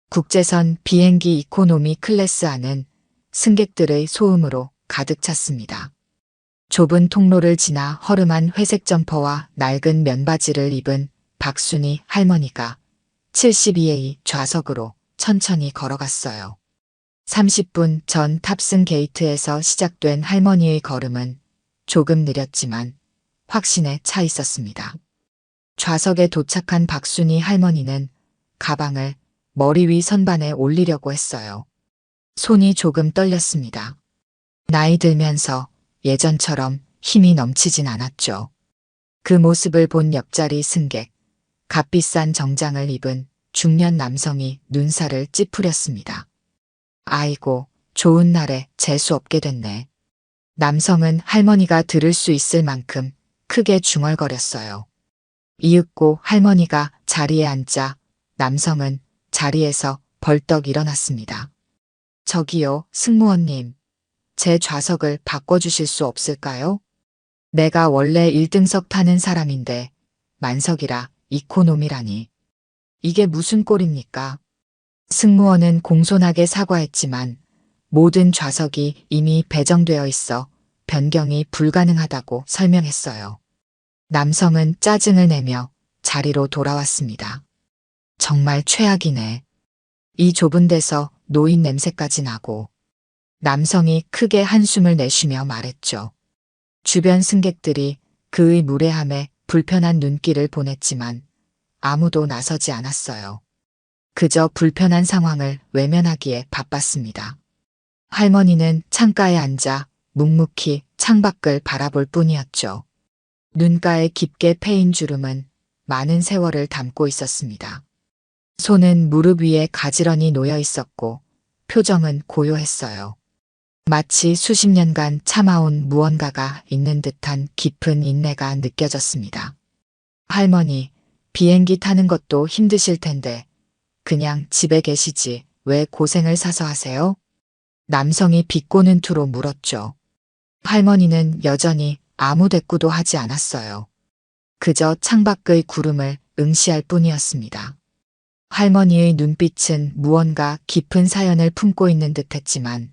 국제선 비행기 이코노미 클래스 안은 승객들의 소음으로 가득 찼습니다. 좁은 통로를 지나 허름한 회색 점퍼와 낡은 면바지를 입은 박순희 할머니가 72A 좌석으로 천천히 걸어갔어요. 30분 전 탑승 게이트에서 시작된 할머니의 걸음은 조금 느렸지만 확신에 차 있었습니다. 좌석에 도착한 박순희 할머니는 가방을 머리 위 선반에 올리려고 했어요. 손이 조금 떨렸습니다. 나이 들면서 예전처럼 힘이 넘치진 않았죠. 그 모습을 본 옆자리 승객, 값비싼 정장을 입은 중년 남성이 눈살을 찌푸렸습니다. 아이고, 좋은 날에 재수 없게 됐네. 남성은 할머니가 들을 수 있을 만큼 크게 중얼거렸어요. 이윽고 할머니가 자리에 앉자 남성은 자리에서 벌떡 일어났습니다. 저기요, 승무원님. 제 좌석을 바꿔주실 수 없을까요? 내가 원래 1등석 타는 사람인데 만석이라 이코노미라니. 이게 무슨 꼴입니까? 승무원은 공손하게 사과했지만 모든 좌석이 이미 배정되어 있어 변경이 불가능하다고 설명했어요. 남성은 짜증을 내며 자리로 돌아왔습니다. 정말 최악이네. 이 좁은 데서 노인 냄새까지 나고. 남성이 크게 한숨을 내쉬며 말했죠. 주변 승객들이 그의 무례함에 불편한 눈길을 보냈지만 아무도 나서지 않았어요. 그저 불편한 상황을 외면하기에 바빴습니다. 할머니는 창가에 앉아 묵묵히 창밖을 바라볼 뿐이었죠. 눈가에 깊게 패인 주름은 많은 세월을 담고 있었습니다. 손은 무릎 위에 가지런히 놓여 있었고 표정은 고요했어요. 마치 수십 년간 참아온 무언가가 있는 듯한 깊은 인내가 느껴졌습니다. 할머니, 비행기 타는 것도 힘드실 텐데 그냥 집에 계시지 왜 고생을 사서 하세요? 남성이 비꼬는 투로 물었죠. 할머니는 여전히 아무 대꾸도 하지 않았어요. 그저 창밖의 구름을 응시할 뿐이었습니다. 할머니의 눈빛은 무언가 깊은 사연을 품고 있는 듯했지만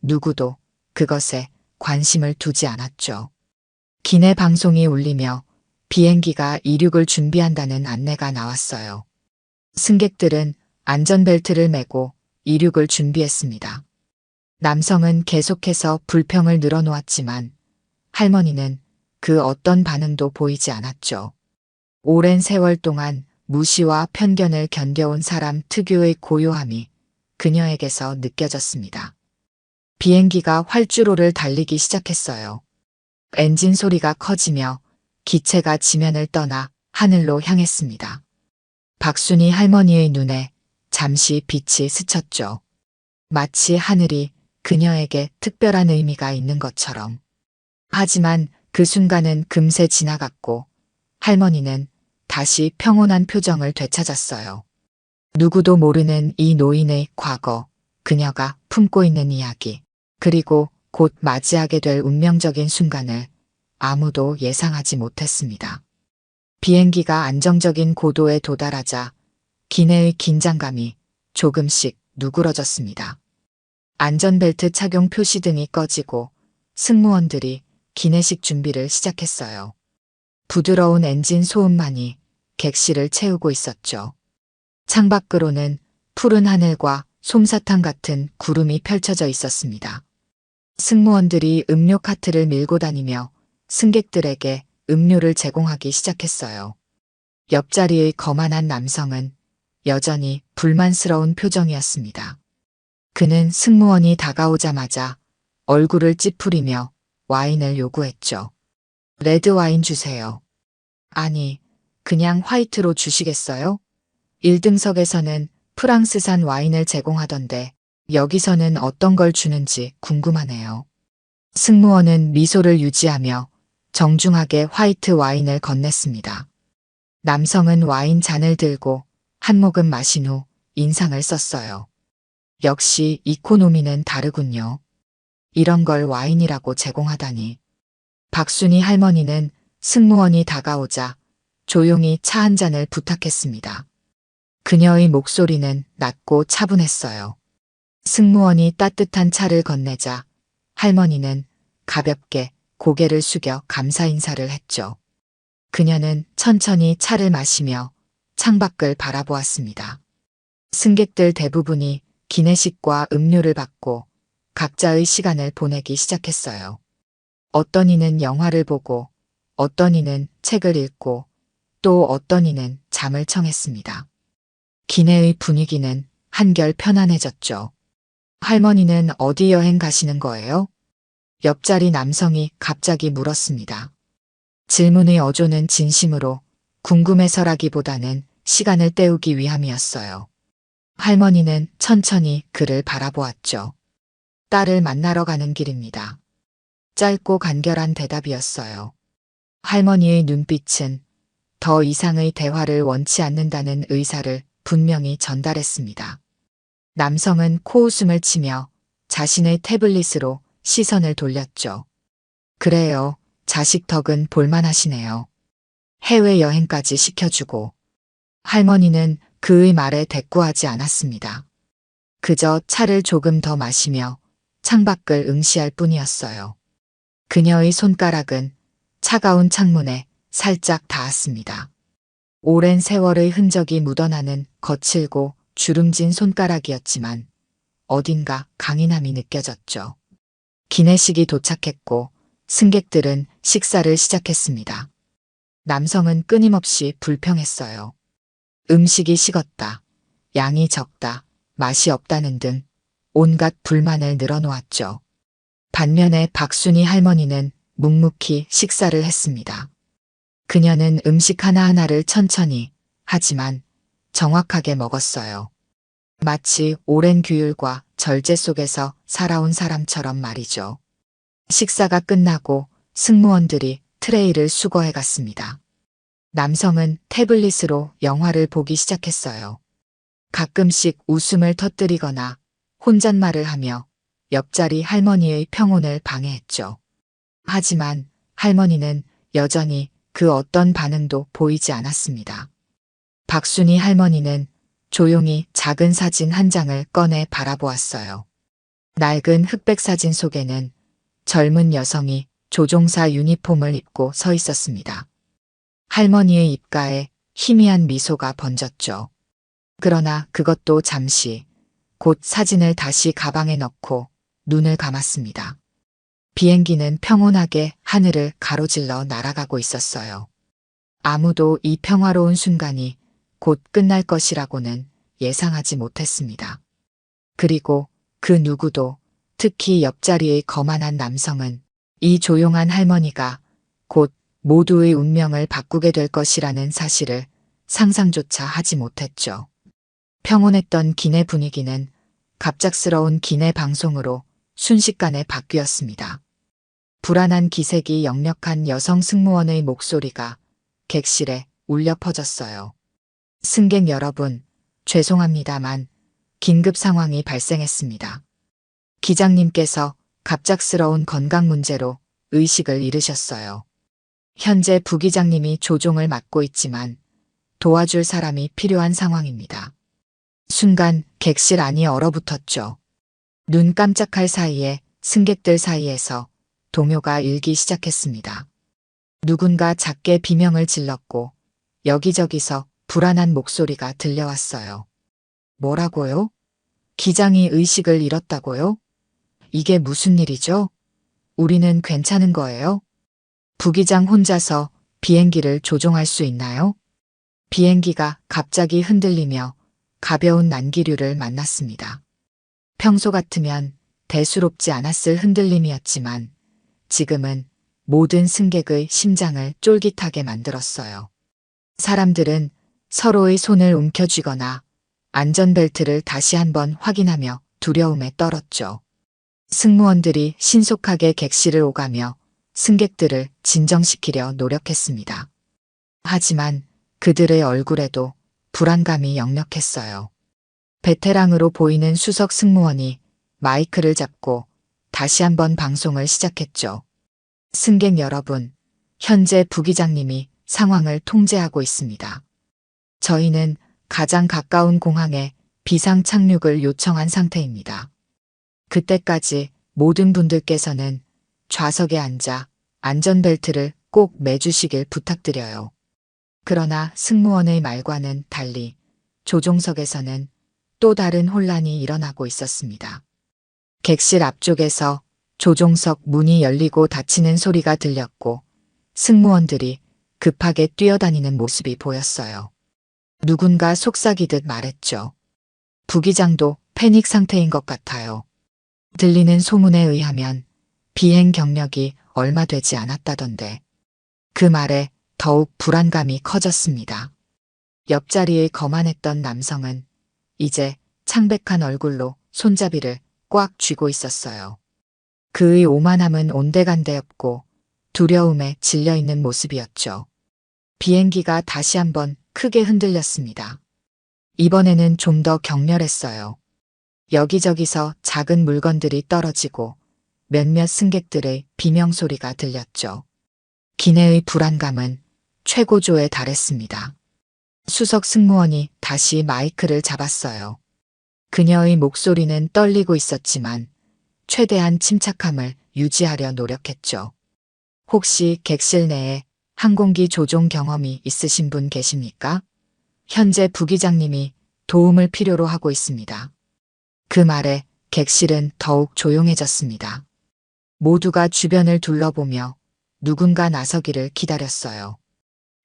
누구도 그것에 관심을 두지 않았죠. 기내 방송이 울리며 비행기가 이륙을 준비한다는 안내가 나왔어요. 승객들은 안전벨트를 매고 이륙을 준비했습니다. 남성은 계속해서 불평을 늘어놓았지만 할머니는 그 어떤 반응도 보이지 않았죠. 오랜 세월 동안 무시와 편견을 견뎌온 사람 특유의 고요함이 그녀에게서 느껴졌습니다. 비행기가 활주로를 달리기 시작했어요. 엔진 소리가 커지며 기체가 지면을 떠나 하늘로 향했습니다. 박순희 할머니의 눈에 잠시 빛이 스쳤죠. 마치 하늘이 그녀에게 특별한 의미가 있는 것처럼. 하지만 그 순간은 금세 지나갔고 할머니는 다시 평온한 표정을 되찾았어요. 누구도 모르는 이 노인의 과거, 그녀가 품고 있는 이야기, 그리고 곧 맞이하게 될 운명적인 순간을 아무도 예상하지 못했습니다. 비행기가 안정적인 고도에 도달하자 기내의 긴장감이 조금씩 누그러졌습니다. 안전벨트 착용 표시등이 꺼지고 승무원들이 기내식 준비를 시작했어요. 부드러운 엔진 소음만이 객실을 채우고 있었죠. 창밖으로는 푸른 하늘과 솜사탕 같은 구름이 펼쳐져 있었습니다. 승무원들이 음료 카트를 밀고 다니며 승객들에게 음료를 제공하기 시작했어요. 옆자리의 거만한 남성은 여전히 불만스러운 표정이었습니다. 그는 승무원이 다가오자마자 얼굴을 찌푸리며 와인을 요구했죠. 레드 와인 주세요. 아니, 그냥 화이트로 주시겠어요? 1등석에서는 프랑스산 와인을 제공하던데 여기서는 어떤 걸 주는지 궁금하네요. 승무원은 미소를 유지하며 정중하게 화이트 와인을 건넸습니다. 남성은 와인 잔을 들고 한 모금 마신 후 인상을 썼어요. 역시 이코노미는 다르군요. 이런 걸 와인이라고 제공하다니. 박순희 할머니는 승무원이 다가오자 조용히 차 한 잔을 부탁했습니다. 그녀의 목소리는 낮고 차분했어요. 승무원이 따뜻한 차를 건네자 할머니는 가볍게 고개를 숙여 감사 인사를 했죠. 그녀는 천천히 차를 마시며 창밖을 바라보았습니다. 승객들 대부분이 기내식과 음료를 받고 각자의 시간을 보내기 시작했어요. 어떤 이는 영화를 보고 어떤 이는 책을 읽고 또 어떤 이는 잠을 청했습니다. 기내의 분위기는 한결 편안해졌죠. 할머니는 어디 여행 가시는 거예요? 옆자리 남성이 갑자기 물었습니다. 질문의 어조는 진심으로 궁금해서라기보다는 시간을 때우기 위함이었어요. 할머니는 천천히 그를 바라보았죠. 딸을 만나러 가는 길입니다. 짧고 간결한 대답이었어요. 할머니의 눈빛은 더 이상의 대화를 원치 않는다는 의사를 분명히 전달했습니다. 남성은 코웃음을 치며 자신의 태블릿으로 시선을 돌렸죠. 그래요. 자식 덕은 볼만하시네요. 해외여행까지 시켜주고. 할머니는 그의 말에 대꾸하지 않았습니다. 그저 차를 조금 더 마시며 창밖을 응시할 뿐이었어요. 그녀의 손가락은 차가운 창문에 살짝 닿았습니다. 오랜 세월의 흔적이 묻어나는 거칠고 주름진 손가락이었지만 어딘가 강인함이 느껴졌죠. 기내식이 도착했고 승객들은 식사를 시작했습니다. 남성은 끊임없이 불평했어요. 음식이 식었다. 양이 적다. 맛이 없다는 등 온갖 불만을 늘어놓았죠. 반면에 박순이 할머니는 묵묵히 식사를 했습니다. 그녀는 음식 하나하나를 천천히 하지만 정확하게 먹었어요. 마치 오랜 규율과 절제 속에서 살아온 사람처럼 말이죠. 식사가 끝나고 승무원들이 트레이를 수거해 갔습니다. 남성은 태블릿으로 영화를 보기 시작했어요. 가끔씩 웃음을 터뜨리거나 혼잣말을 하며 옆자리 할머니의 평온을 방해했죠. 하지만 할머니는 여전히 그 어떤 반응도 보이지 않았습니다. 박순이 할머니는 조용히 작은 사진 한 장을 꺼내 바라보았어요. 낡은 흑백 사진 속에는 젊은 여성이 조종사 유니폼을 입고 서 있었습니다. 할머니의 입가에 희미한 미소가 번졌죠. 그러나 그것도 잠시, 곧 사진을 다시 가방에 넣고 눈을 감았습니다. 비행기는 평온하게 하늘을 가로질러 날아가고 있었어요. 아무도 이 평화로운 순간이 곧 끝날 것이라고는 예상하지 못했습니다. 그리고 그 누구도, 특히 옆자리의 거만한 남성은 이 조용한 할머니가 곧 모두의 운명을 바꾸게 될 것이라는 사실을 상상조차 하지 못했죠. 평온했던 기내 분위기는 갑작스러운 기내 방송으로 순식간에 바뀌었습니다. 불안한 기색이 역력한 여성 승무원의 목소리가 객실에 울려 퍼졌어요. 승객 여러분, 죄송합니다만 긴급 상황이 발생했습니다. 기장님께서 갑작스러운 건강 문제로 의식을 잃으셨어요. 현재 부기장님이 조종을 맡고 있지만 도와줄 사람이 필요한 상황입니다. 순간 객실 안이 얼어붙었죠. 눈 깜짝할 사이에 승객들 사이에서 동요가 일기 시작했습니다. 누군가 작게 비명을 질렀고 여기저기서 불안한 목소리가 들려왔어요. 뭐라고요? 기장이 의식을 잃었다고요? 이게 무슨 일이죠? 우리는 괜찮은 거예요? 부기장 혼자서 비행기를 조종할 수 있나요? 비행기가 갑자기 흔들리며 가벼운 난기류를 만났습니다. 평소 같으면 대수롭지 않았을 흔들림이었지만 지금은 모든 승객의 심장을 쫄깃하게 만들었어요. 사람들은 서로의 손을 움켜쥐거나 안전벨트를 다시 한번 확인하며 두려움에 떨었죠. 승무원들이 신속하게 객실을 오가며 승객들을 진정시키려 노력했습니다. 하지만 그들의 얼굴에도 불안감이 역력했어요. 베테랑으로 보이는 수석 승무원이 마이크를 잡고 다시 한번 방송을 시작했죠. 승객 여러분, 현재 부기장님이 상황을 통제하고 있습니다. 저희는 가장 가까운 공항에 비상 착륙을 요청한 상태입니다. 그때까지 모든 분들께서는 좌석에 앉아 안전벨트를 꼭 매주시길 부탁드려요. 그러나 승무원의 말과는 달리 조종석에서는 또 다른 혼란이 일어나고 있었습니다. 객실 앞쪽에서 조종석 문이 열리고 닫히는 소리가 들렸고 승무원들이 급하게 뛰어다니는 모습이 보였어요. 누군가 속삭이듯 말했죠. 부기장도 패닉 상태인 것 같아요. 들리는 소문에 의하면 비행 경력이 얼마 되지 않았다던데. 그 말에 더욱 불안감이 커졌습니다. 옆자리에 거만했던 남성은 이제 창백한 얼굴로 손잡이를 꽉 쥐고 있었어요. 그의 오만함은 온데간데없고 두려움에 질려있는 모습이었죠. 비행기가 다시 한번 크게 흔들렸습니다. 이번에는 좀 더 격렬했어요. 여기저기서 작은 물건들이 떨어지고 몇몇 승객들의 비명소리가 들렸죠. 기내의 불안감은 최고조에 달했습니다. 수석 승무원이 다시 마이크를 잡았어요. 그녀의 목소리는 떨리고 있었지만 최대한 침착함을 유지하려 노력했죠. 혹시 객실 내에 항공기 조종 경험이 있으신 분 계십니까? 현재 부기장님이 도움을 필요로 하고 있습니다. 그 말에 객실은 더욱 조용해졌습니다. 모두가 주변을 둘러보며 누군가 나서기를 기다렸어요.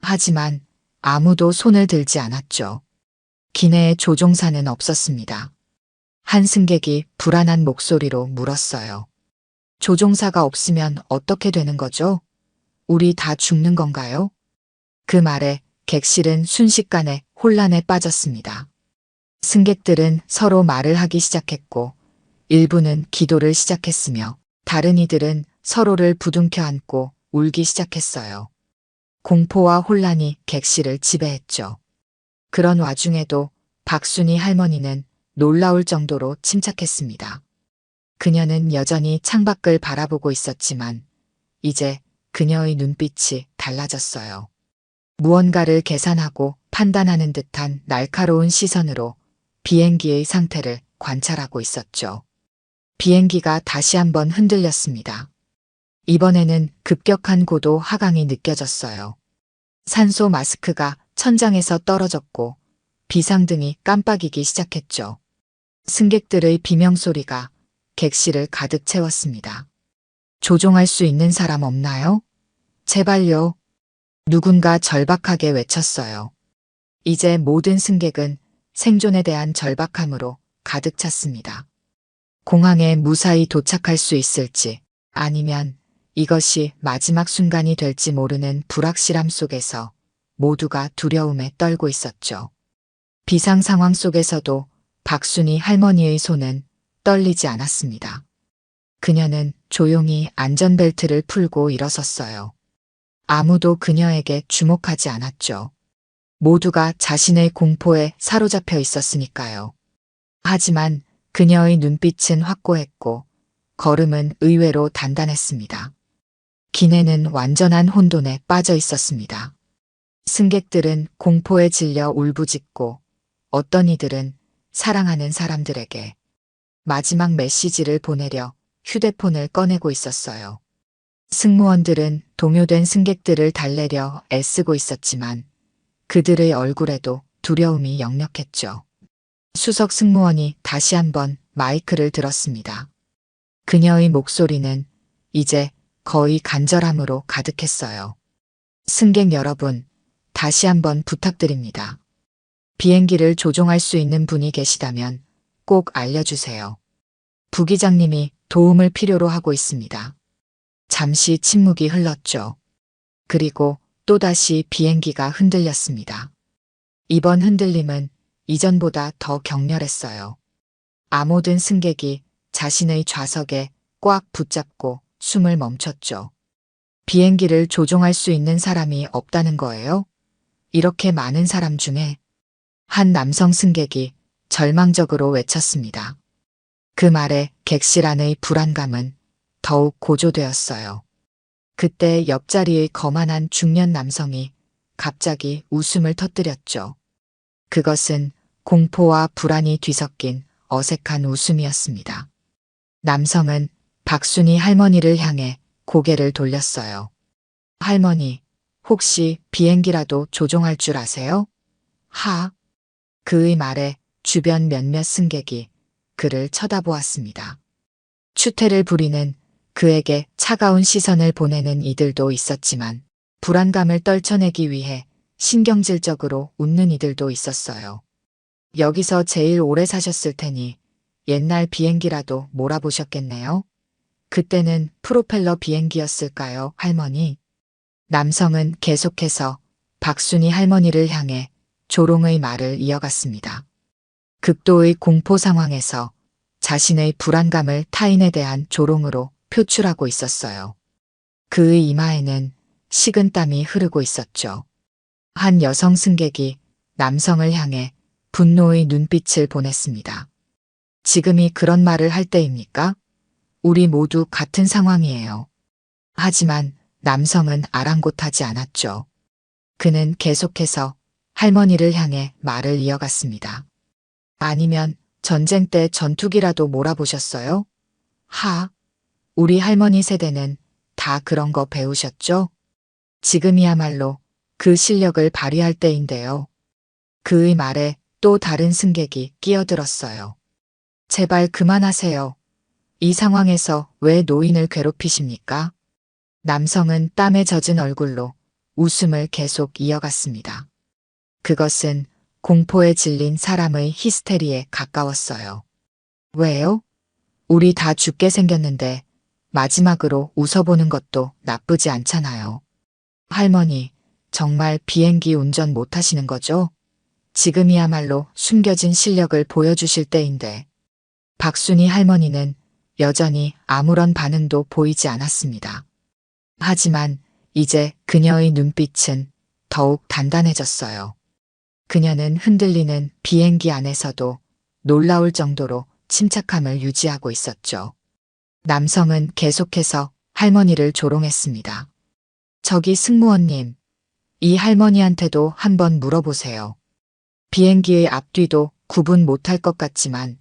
하지만 아무도 손을 들지 않았죠. 기내에 조종사는 없었습니다. 한 승객이 불안한 목소리로 물었어요. 조종사가 없으면 어떻게 되는 거죠? 우리 다 죽는 건가요? 그 말에 객실은 순식간에 혼란에 빠졌습니다. 승객들은 서로 말을 하기 시작했고 일부는 기도를 시작했으며 다른 이들은 서로를 부둥켜 안고 울기 시작했어요. 공포와 혼란이 객실을 지배했죠. 그런 와중에도 박순희 할머니는 놀라울 정도로 침착했습니다. 그녀는 여전히 창밖을 바라보고 있었지만 이제 그녀의 눈빛이 달라졌어요. 무언가를 계산하고 판단하는 듯한 날카로운 시선으로 비행기의 상태를 관찰하고 있었죠. 비행기가 다시 한번 흔들렸습니다. 이번에는 급격한 고도 하강이 느껴졌어요. 산소 마스크가 천장에서 떨어졌고 비상등이 깜빡이기 시작했죠. 승객들의 비명소리가 객실을 가득 채웠습니다. 조종할 수 있는 사람 없나요? 제발요. 누군가 절박하게 외쳤어요. 이제 모든 승객은 생존에 대한 절박함으로 가득 찼습니다. 공항에 무사히 도착할 수 있을지 아니면 이것이 마지막 순간이 될지 모르는 불확실함 속에서 모두가 두려움에 떨고 있었죠. 비상 상황 속에서도 박순희 할머니의 손은 떨리지 않았습니다. 그녀는 조용히 안전벨트를 풀고 일어섰어요. 아무도 그녀에게 주목하지 않았죠. 모두가 자신의 공포에 사로잡혀 있었으니까요. 하지만 그녀의 눈빛은 확고했고 걸음은 의외로 단단했습니다. 기내는 완전한 혼돈에 빠져 있었습니다. 승객들은 공포에 질려 울부짖고 어떤 이들은 사랑하는 사람들에게 마지막 메시지를 보내려 휴대폰을 꺼내고 있었어요. 승무원들은 동요된 승객들을 달래려 애쓰고 있었지만 그들의 얼굴에도 두려움이 역력했죠. 수석 승무원이 다시 한번 마이크를 들었습니다. 그녀의 목소리는 이제 거의 간절함으로 가득했어요. 승객 여러분, 다시 한번 부탁드립니다. 비행기를 조종할 수 있는 분이 계시다면 꼭 알려주세요. 부기장님이 도움을 필요로 하고 있습니다. 잠시 침묵이 흘렀죠. 그리고 또다시 비행기가 흔들렸습니다. 이번 흔들림은 이전보다 더 격렬했어요. 아모든 승객이 자신의 좌석에 꽉 붙잡고 숨을 멈췄죠. 비행기를 조종할 수 있는 사람이 없다는 거예요? 이렇게 많은 사람 중에 한 남성 승객이 절망적으로 외쳤습니다. 그 말에 객실 안의 불안감은 더욱 고조되었어요. 그때 옆자리의 거만한 중년 남성이 갑자기 웃음을 터뜨렸죠. 그것은 공포와 불안이 뒤섞인 어색한 웃음이었습니다. 남성은 박순이 할머니를 향해 고개를 돌렸어요. 할머니, 혹시 비행기라도 조종할 줄 아세요? 하. 그의 말에 주변 몇몇 승객이 그를 쳐다보았습니다. 추태를 부리는 그에게 차가운 시선을 보내는 이들도 있었지만 불안감을 떨쳐내기 위해 신경질적으로 웃는 이들도 있었어요. 여기서 제일 오래 사셨을 테니 옛날 비행기라도 몰아보셨겠네요. 그때는 프로펠러 비행기였을까요, 할머니? 남성은 계속해서 박순이 할머니를 향해 조롱의 말을 이어갔습니다. 극도의 공포 상황에서 자신의 불안감을 타인에 대한 조롱으로 표출하고 있었어요. 그의 이마에는 식은땀이 흐르고 있었죠. 한 여성 승객이 남성을 향해 분노의 눈빛을 보냈습니다. 지금이 그런 말을 할 때입니까? 우리 모두 같은 상황이에요. 하지만 남성은 아랑곳하지 않았죠. 그는 계속해서 할머니를 향해 말을 이어갔습니다. 아니면 전쟁 때 전투기라도 몰아보셨어요? 하, 우리 할머니 세대는 다 그런 거 배우셨죠? 지금이야말로 그 실력을 발휘할 때인데요. 그의 말에 또 다른 승객이 끼어들었어요. 제발 그만하세요. 이 상황에서 왜 노인을 괴롭히십니까? 남성은 땀에 젖은 얼굴로 웃음을 계속 이어갔습니다. 그것은 공포에 질린 사람의 히스테리에 가까웠어요. 왜요? 우리 다 죽게 생겼는데 마지막으로 웃어보는 것도 나쁘지 않잖아요. 할머니, 정말 비행기 운전 못하시는 거죠? 지금이야말로 숨겨진 실력을 보여주실 때인데. 박순이 할머니는 여전히 아무런 반응도 보이지 않았습니다. 하지만 이제 그녀의 눈빛은 더욱 단단해졌어요. 그녀는 흔들리는 비행기 안에서도 놀라울 정도로 침착함을 유지하고 있었죠. 남성은 계속해서 할머니를 조롱했습니다. 저기 승무원님, 이 할머니한테도 한번 물어보세요. 비행기의 앞뒤도 구분 못할 것 같지만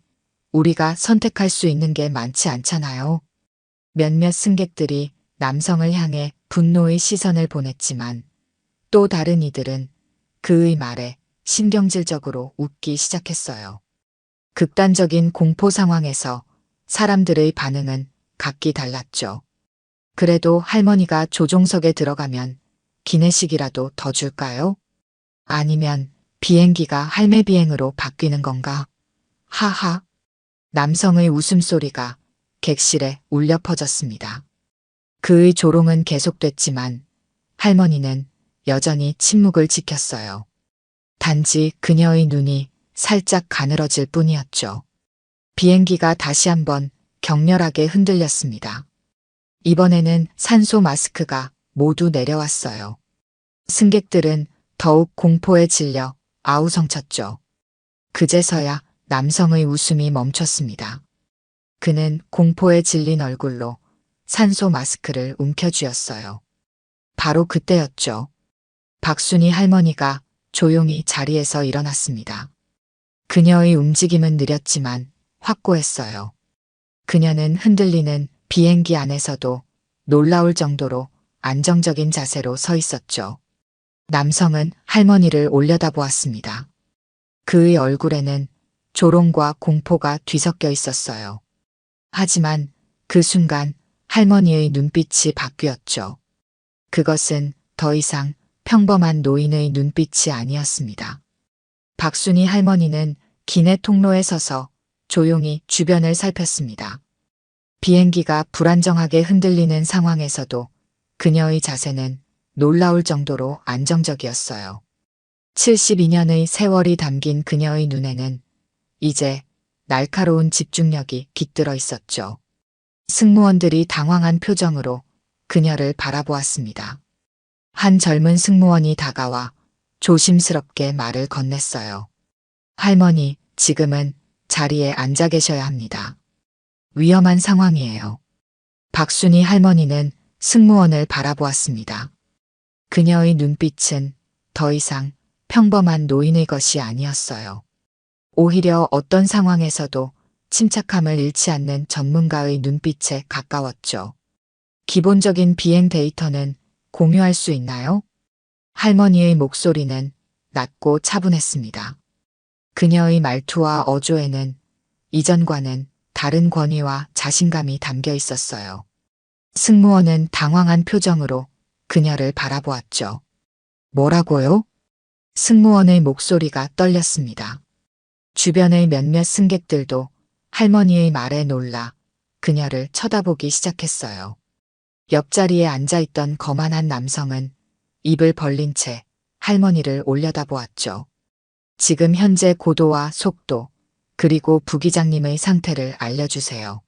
우리가 선택할 수 있는 게 많지 않잖아요. 몇몇 승객들이 남성을 향해 분노의 시선을 보냈지만 또 다른 이들은 그의 말에 신경질적으로 웃기 시작했어요. 극단적인 공포 상황에서 사람들의 반응은 각기 달랐죠. 그래도 할머니가 조종석에 들어가면 기내식이라도 더 줄까요? 아니면 비행기가 할매 비행으로 바뀌는 건가? 하하. 남성의 웃음소리가 객실에 울려 퍼졌습니다. 그의 조롱은 계속됐지만 할머니는 여전히 침묵을 지켰어요. 단지 그녀의 눈이 살짝 가늘어질 뿐이었죠. 비행기가 다시 한번 격렬하게 흔들렸습니다. 이번에는 산소 마스크가 모두 내려왔어요. 승객들은 더욱 공포에 질려 아우성쳤죠. 그제서야 남성의 웃음이 멈췄습니다. 그는 공포에 질린 얼굴로 산소 마스크를 움켜쥐었어요. 바로 그때였죠. 박순이 할머니가 조용히 자리에서 일어났습니다. 그녀의 움직임은 느렸지만 확고했어요. 그녀는 흔들리는 비행기 안에서도 놀라울 정도로 안정적인 자세로 서 있었죠. 남성은 할머니를 올려다보았습니다. 그의 얼굴에는 조롱과 공포가 뒤섞여 있었어요. 하지만 그 순간 할머니의 눈빛이 바뀌었죠. 그것은 더 이상 평범한 노인의 눈빛이 아니었습니다. 박순이 할머니는 기내 통로에 서서 조용히 주변을 살폈습니다. 비행기가 불안정하게 흔들리는 상황에서도 그녀의 자세는 놀라울 정도로 안정적이었어요. 72년의 세월이 담긴 그녀의 눈에는 이제 날카로운 집중력이 깃들어 있었죠. 승무원들이 당황한 표정으로 그녀를 바라보았습니다. 한 젊은 승무원이 다가와 조심스럽게 말을 건넸어요. 할머니, 지금은 자리에 앉아 계셔야 합니다. 위험한 상황이에요. 박순이 할머니는 승무원을 바라보았습니다. 그녀의 눈빛은 더 이상 평범한 노인의 것이 아니었어요. 오히려 어떤 상황에서도 침착함을 잃지 않는 전문가의 눈빛에 가까웠죠. 기본적인 비행 데이터는 공유할 수 있나요? 할머니의 목소리는 낮고 차분했습니다. 그녀의 말투와 어조에는 이전과는 다른 권위와 자신감이 담겨 있었어요. 승무원은 당황한 표정으로 그녀를 바라보았죠. 뭐라고요? 승무원의 목소리가 떨렸습니다. 주변의 몇몇 승객들도 할머니의 말에 놀라 그녀를 쳐다보기 시작했어요. 옆자리에 앉아있던 거만한 남성은 입을 벌린 채 할머니를 올려다보았죠. 지금 현재 고도와 속도, 그리고 부기장님의 상태를 알려주세요.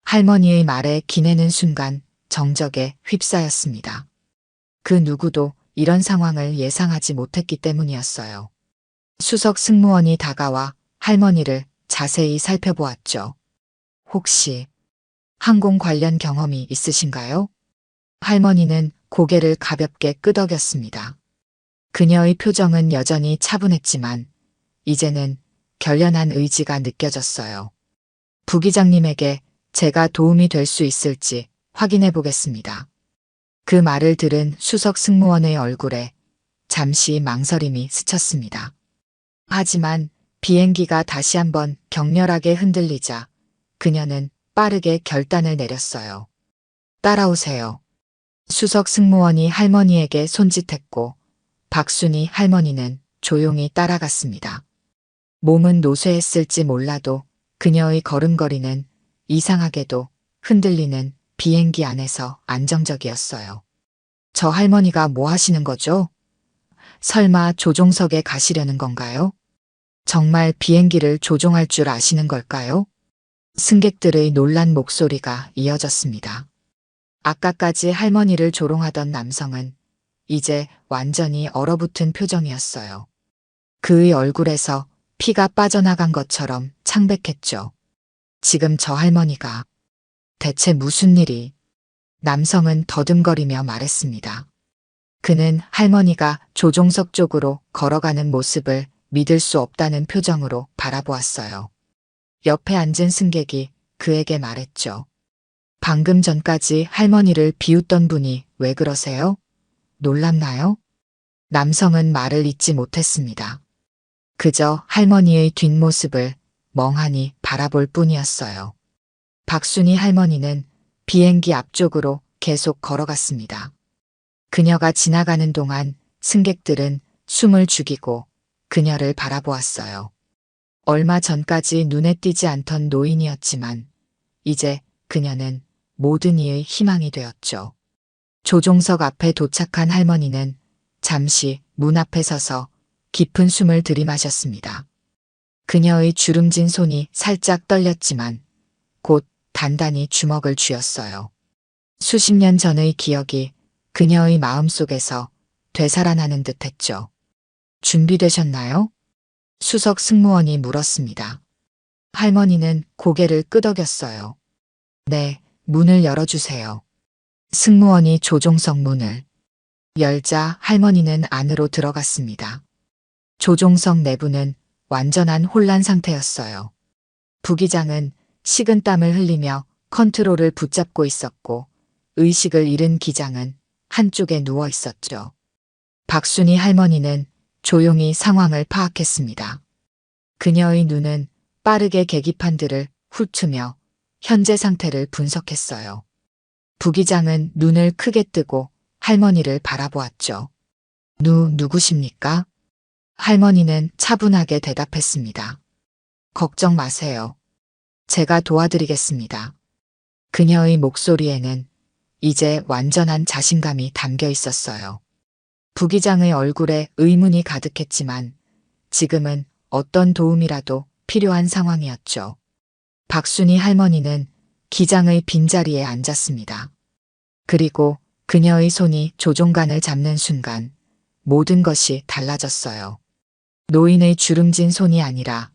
할머니의 말에 기내는 순간 정적에 휩싸였습니다. 그 누구도 이런 상황을 예상하지 못했기 때문이었어요. 수석 승무원이 다가와 할머니를 자세히 살펴보았죠. 혹시 항공 관련 경험이 있으신가요? 할머니는 고개를 가볍게 끄덕였습니다. 그녀의 표정은 여전히 차분했지만 이제는 결연한 의지가 느껴졌어요. 부기장님에게 제가 도움이 될 수 있을지 확인해 보겠습니다. 그 말을 들은 수석 승무원의 얼굴에 잠시 망설임이 스쳤습니다. 하지만 비행기가 다시 한번 격렬하게 흔들리자 그녀는 빠르게 결단을 내렸어요. 따라오세요. 수석 승무원이 할머니에게 손짓했고 박순희 할머니는 조용히 따라갔습니다. 몸은 노쇠했을지 몰라도 그녀의 걸음걸이는 이상하게도 흔들리는 비행기 안에서 안정적이었어요. 저 할머니가 뭐 하시는 거죠? 설마 조종석에 가시려는 건가요? 정말 비행기를 조종할 줄 아시는 걸까요? 승객들의 놀란 목소리가 이어졌습니다. 아까까지 할머니를 조롱하던 남성은 이제 완전히 얼어붙은 표정이었어요. 그의 얼굴에서 피가 빠져나간 것처럼 창백했죠. 지금 저 할머니가 대체 무슨 일이? 남성은 더듬거리며 말했습니다. 그는 할머니가 조종석 쪽으로 걸어가는 모습을 믿을 수 없다는 표정으로 바라보았어요. 옆에 앉은 승객이 그에게 말했죠. 방금 전까지 할머니를 비웃던 분이 왜 그러세요? 놀랍나요? 남성은 말을 잇지 못했습니다. 그저 할머니의 뒷모습을 멍하니 바라볼 뿐이었어요. 박순희 할머니는 비행기 앞쪽으로 계속 걸어갔습니다. 그녀가 지나가는 동안 승객들은 숨을 죽이고 그녀를 바라보았어요. 얼마 전까지 눈에 띄지 않던 노인이었지만 이제 그녀는 모든 이의 희망이 되었죠. 조종석 앞에 도착한 할머니는 잠시 문 앞에 서서 깊은 숨을 들이마셨습니다. 그녀의 주름진 손이 살짝 떨렸지만 곧 단단히 주먹을 쥐었어요. 수십 년 전의 기억이 그녀의 마음속에서 되살아나는 듯했죠. 준비되셨나요? 수석 승무원이 물었습니다. 할머니는 고개를 끄덕였어요. 네, 문을 열어주세요. 승무원이 조종석 문을 열자 할머니는 안으로 들어갔습니다. 조종석 내부는 완전한 혼란 상태였어요. 부기장은 식은땀을 흘리며 컨트롤을 붙잡고 있었고 의식을 잃은 기장은 한쪽에 누워 있었죠. 박순희 할머니는 조용히 상황을 파악했습니다. 그녀의 눈은 빠르게 계기판들을 훑으며 현재 상태를 분석했어요. 부기장은 눈을 크게 뜨고 할머니를 바라보았죠. 누구십니까? 할머니는 차분하게 대답했습니다. 걱정 마세요. 제가 도와드리겠습니다. 그녀의 목소리에는 이제 완전한 자신감이 담겨 있었어요. 부기장의 얼굴에 의문이 가득했지만 지금은 어떤 도움이라도 필요한 상황이었죠. 박순희 할머니는 기장의 빈자리에 앉았습니다. 그리고 그녀의 손이 조종관을 잡는 순간 모든 것이 달라졌어요. 노인의 주름진 손이 아니라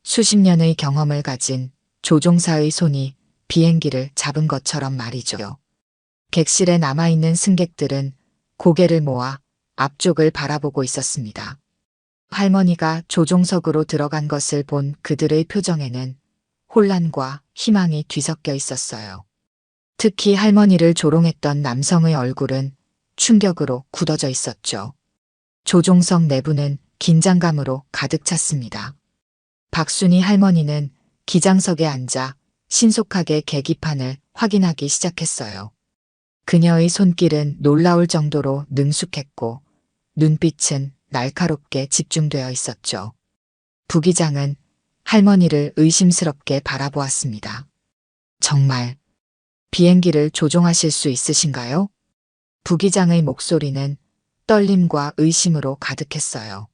수십 년의 경험을 가진 조종사의 손이 비행기를 잡은 것처럼 말이죠. 객실에 남아있는 승객들은 고개를 모아 앞쪽을 바라보고 있었습니다. 할머니가 조종석으로 들어간 것을 본 그들의 표정에는 혼란과 희망이 뒤섞여 있었어요. 특히 할머니를 조롱했던 남성의 얼굴은 충격으로 굳어져 있었죠. 조종석 내부는 긴장감으로 가득 찼습니다. 박순희 할머니는 기장석에 앉아 신속하게 계기판을 확인하기 시작했어요. 그녀의 손길은 놀라울 정도로 능숙했고 눈빛은 날카롭게 집중되어 있었죠. 부기장은 할머니를 의심스럽게 바라보았습니다. 정말 비행기를 조종하실 수 있으신가요? 부기장의 목소리는 떨림과 의심으로 가득했어요.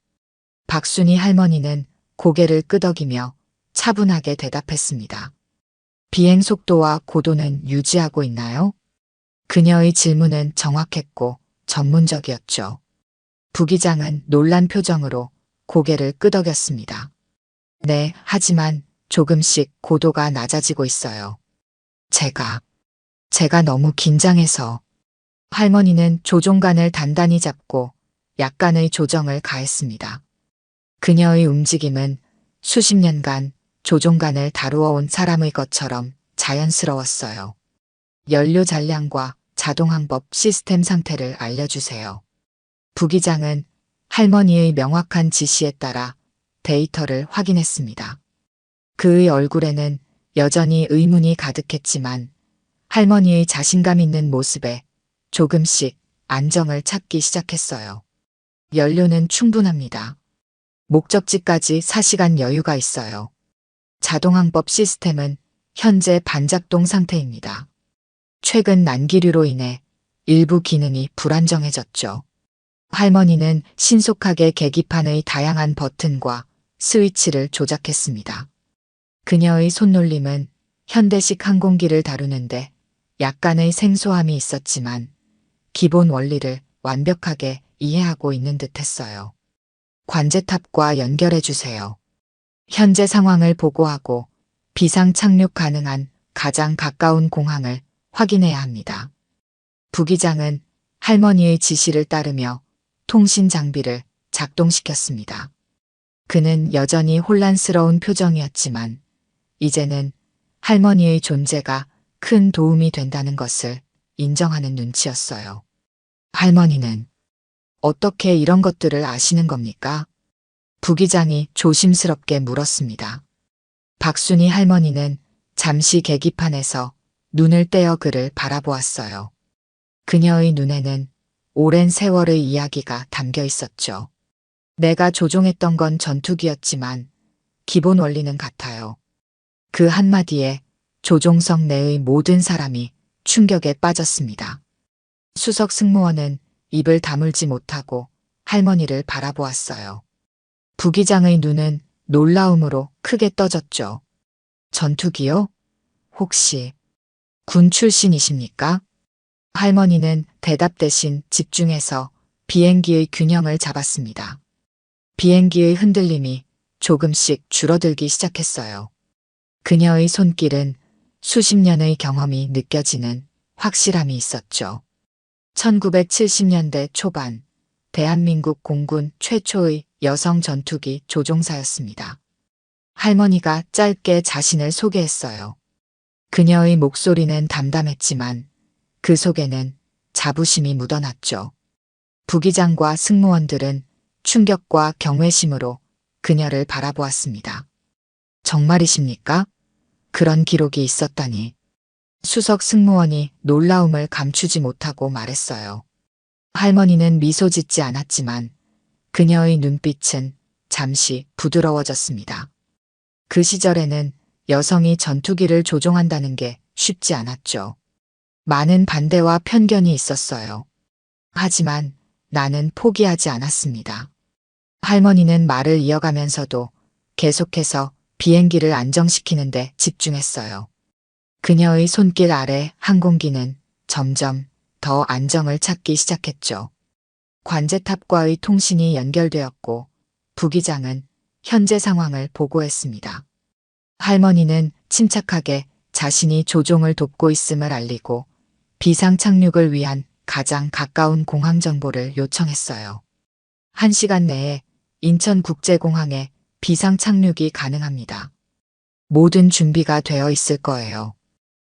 박순희 할머니는 고개를 끄덕이며 차분하게 대답했습니다. 비행 속도와 고도는 유지하고 있나요? 그녀의 질문은 정확했고 전문적이었죠. 부기장은 놀란 표정으로 고개를 끄덕였습니다. 네, 하지만 조금씩 고도가 낮아지고 있어요. 제가 너무 긴장해서. 할머니는 조종간을 단단히 잡고 약간의 조정을 가했습니다. 그녀의 움직임은 수십 년간 조종간을 다루어 온 사람의 것처럼 자연스러웠어요. 연료 잔량과 자동 항법 시스템 상태를 알려주세요. 부기장은 할머니의 명확한 지시에 따라 데이터를 확인했습니다. 그의 얼굴에는 여전히 의문이 가득했지만 할머니의 자신감 있는 모습에 조금씩 안정을 찾기 시작했어요. 연료는 충분합니다. 목적지까지 4시간 여유가 있어요. 자동항법 시스템은 현재 반작동 상태입니다. 최근 난기류로 인해 일부 기능이 불안정해졌죠. 할머니는 신속하게 계기판의 다양한 버튼과 스위치를 조작했습니다. 그녀의 손놀림은 현대식 항공기를 다루는데 약간의 생소함이 있었지만 기본 원리를 완벽하게 이해하고 있는 듯했어요. 관제탑과 연결해 주세요. 현재 상황을 보고하고 비상 착륙 가능한 가장 가까운 공항을 확인해야 합니다. 부기장은 할머니의 지시를 따르며 통신 장비를 작동시켰습니다. 그는 여전히 혼란스러운 표정이었지만 이제는 할머니의 존재가 큰 도움이 된다는 것을 인정하는 눈치였어요. 할머니는 어떻게 이런 것들을 아시는 겁니까? 부기장이 조심스럽게 물었습니다. 박순희 할머니는 잠시 계기판에서 눈을 떼어 그를 바라보았어요. 그녀의 눈에는 오랜 세월의 이야기가 담겨 있었죠. 내가 조종했던 건 전투기였지만 기본 원리는 같아요. 그 한마디에 조종석 내의 모든 사람이 충격에 빠졌습니다. 수석 승무원은 입을 다물지 못하고 할머니를 바라보았어요. 부기장의 눈은 놀라움으로 크게 떠졌죠. 전투기요? 혹시 군 출신이십니까? 할머니는 대답 대신 집중해서 비행기의 균형을 잡았습니다. 비행기의 흔들림이 조금씩 줄어들기 시작했어요. 그녀의 손길은 수십 년의 경험이 느껴지는 확실함이 있었죠. 1970년대 초반 대한민국 공군 최초의 여성 전투기 조종사였습니다. 할머니가 짧게 자신을 소개했어요. 그녀의 목소리는 담담했지만 그 속에는 자부심이 묻어났죠. 부기장과 승무원들은 충격과 경외심으로 그녀를 바라보았습니다. 정말이십니까? 그런 기록이 있었다니. 수석 승무원이 놀라움을 감추지 못하고 말했어요. 할머니는 미소 짓지 않았지만 그녀의 눈빛은 잠시 부드러워졌습니다. 그 시절에는 여성이 전투기를 조종한다는 게 쉽지 않았죠. 많은 반대와 편견이 있었어요. 하지만 나는 포기하지 않았습니다. 할머니는 말을 이어가면서도 계속해서 비행기를 안정시키는 데 집중했어요. 그녀의 손길 아래 항공기는 점점 더 안정을 찾기 시작했죠. 관제탑과의 통신이 연결되었고 부기장은 현재 상황을 보고했습니다. 할머니는 침착하게 자신이 조종을 돕고 있음을 알리고 비상 착륙을 위한 가장 가까운 공항 정보를 요청했어요. 1시간 내에 인천국제공항에 비상 착륙이 가능합니다. 모든 준비가 되어 있을 거예요.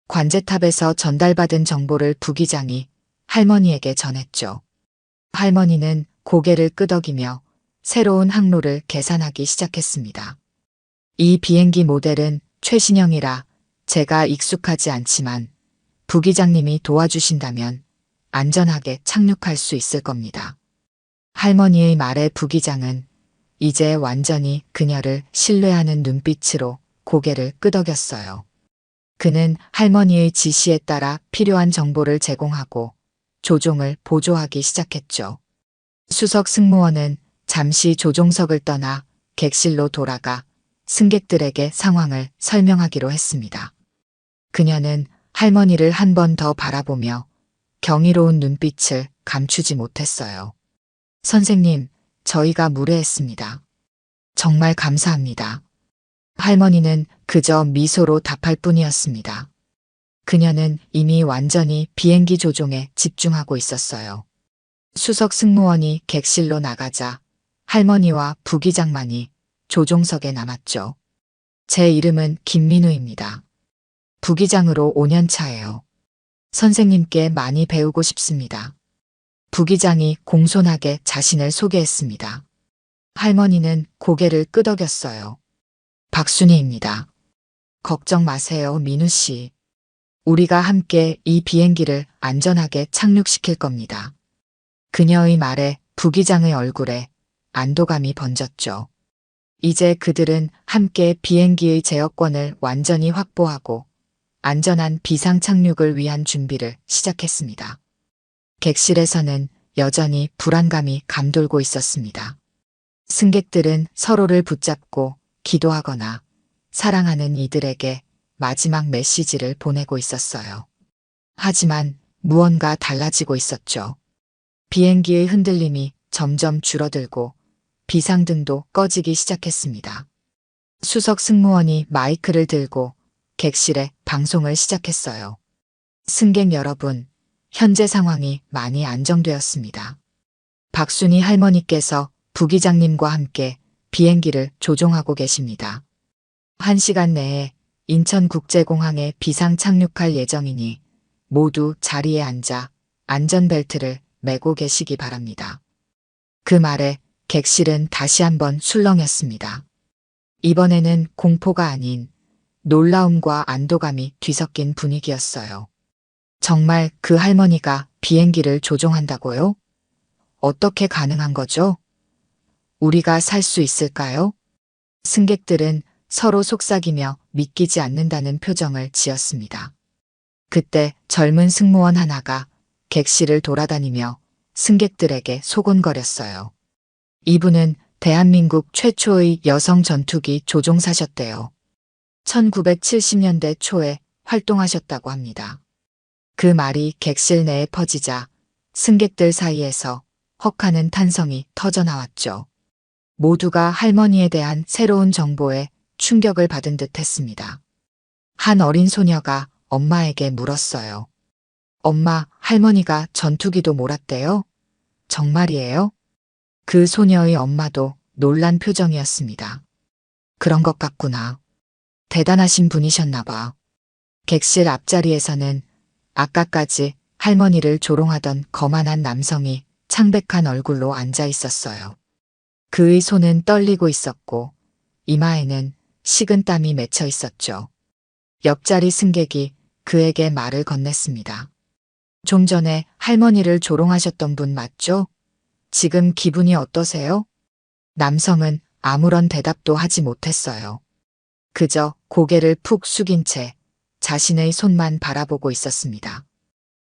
관제탑에서 전달받은 정보를 부기장이 할머니에게 전했죠. 할머니는 고개를 끄덕이며 새로운 항로를 계산하기 시작했습니다. 이 비행기 모델은 최신형이라 제가 익숙하지 않지만 부기장님이 도와주신다면 안전하게 착륙할 수 있을 겁니다. 할머니의 말에 부기장은 이제 완전히 그녀를 신뢰하는 눈빛으로 고개를 끄덕였어요. 그는 할머니의 지시에 따라 필요한 정보를 제공하고 조종을 보조하기 시작했죠. 수석 승무원은 잠시 조종석을 떠나 객실로 돌아가 승객들에게 상황을 설명하기로 했습니다. 그녀는 할머니를 한 번 더 바라보며 경이로운 눈빛을 감추지 못했어요. 선생님, 저희가 무례했습니다. 정말 감사합니다. 할머니는 그저 미소로 답할 뿐이었습니다. 그녀는 이미 완전히 비행기 조종에 집중하고 있었어요. 수석 승무원이 객실로 나가자 할머니와 부기장만이 조종석에 남았죠. 제 이름은 김민우입니다. 부기장으로 5년 차예요. 선생님께 많이 배우고 싶습니다. 부기장이 공손하게 자신을 소개했습니다. 할머니는 고개를 끄덕였어요. 박순희입니다. 걱정 마세요, 민우 씨. 우리가 함께 이 비행기를 안전하게 착륙시킬 겁니다. 그녀의 말에 부기장의 얼굴에 안도감이 번졌죠. 이제 그들은 함께 비행기의 제어권을 완전히 확보하고 안전한 비상 착륙을 위한 준비를 시작했습니다. 객실에서는 여전히 불안감이 감돌고 있었습니다. 승객들은 서로를 붙잡고 기도하거나 사랑하는 이들에게 마지막 메시지를 보내고 있었어요. 하지만 무언가 달라지고 있었죠. 비행기의 흔들림이 점점 줄어들고 비상등도 꺼지기 시작했습니다. 수석 승무원이 마이크를 들고 객실에 방송을 시작했어요. 승객 여러분, 현재 상황이 많이 안정되었습니다. 박순희 할머니께서 부기장님과 함께 비행기를 조종하고 계십니다. 1시간 내에 인천국제공항에 비상 착륙할 예정이니 모두 자리에 앉아 안전벨트를 매고 계시기 바랍니다. 그 말에 객실은 다시 한번 술렁였습니다. 이번에는 공포가 아닌 놀라움과 안도감이 뒤섞인 분위기였어요. 정말 그 할머니가 비행기를 조종한다고요? 어떻게 가능한 거죠? 우리가 살 수 있을까요? 승객들은 서로 속삭이며 믿기지 않는다는 표정을 지었습니다. 그때 젊은 승무원 하나가 객실을 돌아다니며 승객들에게 소곤거렸어요. 이분은 대한민국 최초의 여성 전투기 조종사셨대요. 1970년대 초에 활동하셨다고 합니다. 그 말이 객실 내에 퍼지자 승객들 사이에서 헉하는 탄성이 터져나왔죠. 모두가 할머니에 대한 새로운 정보에 충격을 받은 듯 했습니다. 한 어린 소녀가 엄마에게 물었어요. 엄마, 할머니가 전투기도 몰았대요? 정말이에요? 그 소녀의 엄마도 놀란 표정이었습니다. 그런 것 같구나. 대단하신 분이셨나 봐. 객실 앞자리에서는 아까까지 할머니를 조롱하던 거만한 남성이 창백한 얼굴로 앉아 있었어요. 그의 손은 떨리고 있었고 이마에는 식은땀이 맺혀 있었죠. 옆자리 승객이 그에게 말을 건넸습니다. 좀 전에 할머니를 조롱하셨던 분 맞죠? 지금 기분이 어떠세요? 남성은 아무런 대답도 하지 못했어요. 그저 고개를 푹 숙인 채 자신의 손만 바라보고 있었습니다.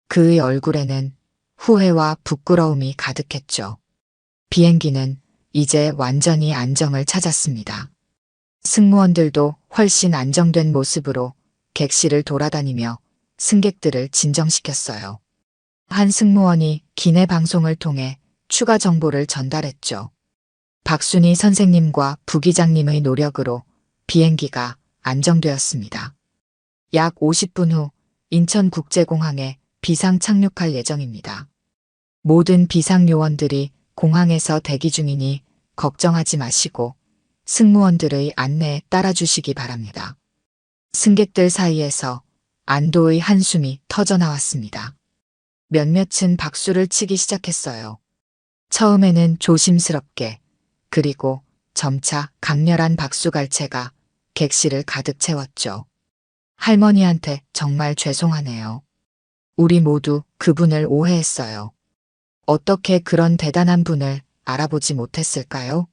그의 얼굴에는 후회와 부끄러움이 가득했죠. 비행기는 이제 완전히 안정을 찾았습니다. 승무원들도 훨씬 안정된 모습으로 객실을 돌아다니며 승객들을 진정시켰어요. 한 승무원이 기내 방송을 통해 추가 정보를 전달했죠. 박순희 선생님과 부기장님의 노력으로 비행기가 안정되었습니다. 약 50분 후 인천국제공항에 비상 착륙할 예정입니다. 모든 비상 요원들이 공항에서 대기 중이니 걱정하지 마시고 승무원들의 안내에 따라주시기 바랍니다. 승객들 사이에서 안도의 한숨이 터져나왔습니다. 몇몇은 박수를 치기 시작했어요. 처음에는 조심스럽게, 그리고 점차 강렬한 박수갈채가 객실을 가득 채웠죠. 할머니한테 정말 죄송하네요. 우리 모두 그분을 오해했어요. 어떻게 그런 대단한 분을 알아보지 못했을까요?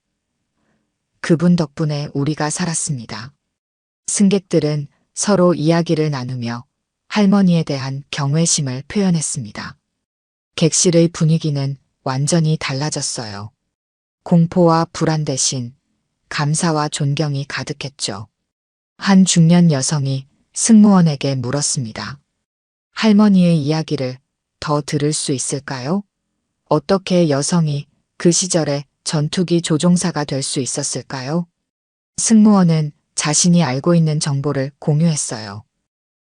그분 덕분에 우리가 살았습니다. 승객들은 서로 이야기를 나누며 할머니에 대한 경외심을 표현했습니다. 객실의 분위기는 완전히 달라졌어요. 공포와 불안 대신 감사와 존경이 가득했죠. 한 중년 여성이 승무원에게 물었습니다. 할머니의 이야기를 더 들을 수 있을까요? 어떻게 여성이 그 시절에 전투기 조종사가 될 수 있었을까요? 승무원은 자신이 알고 있는 정보를 공유했어요.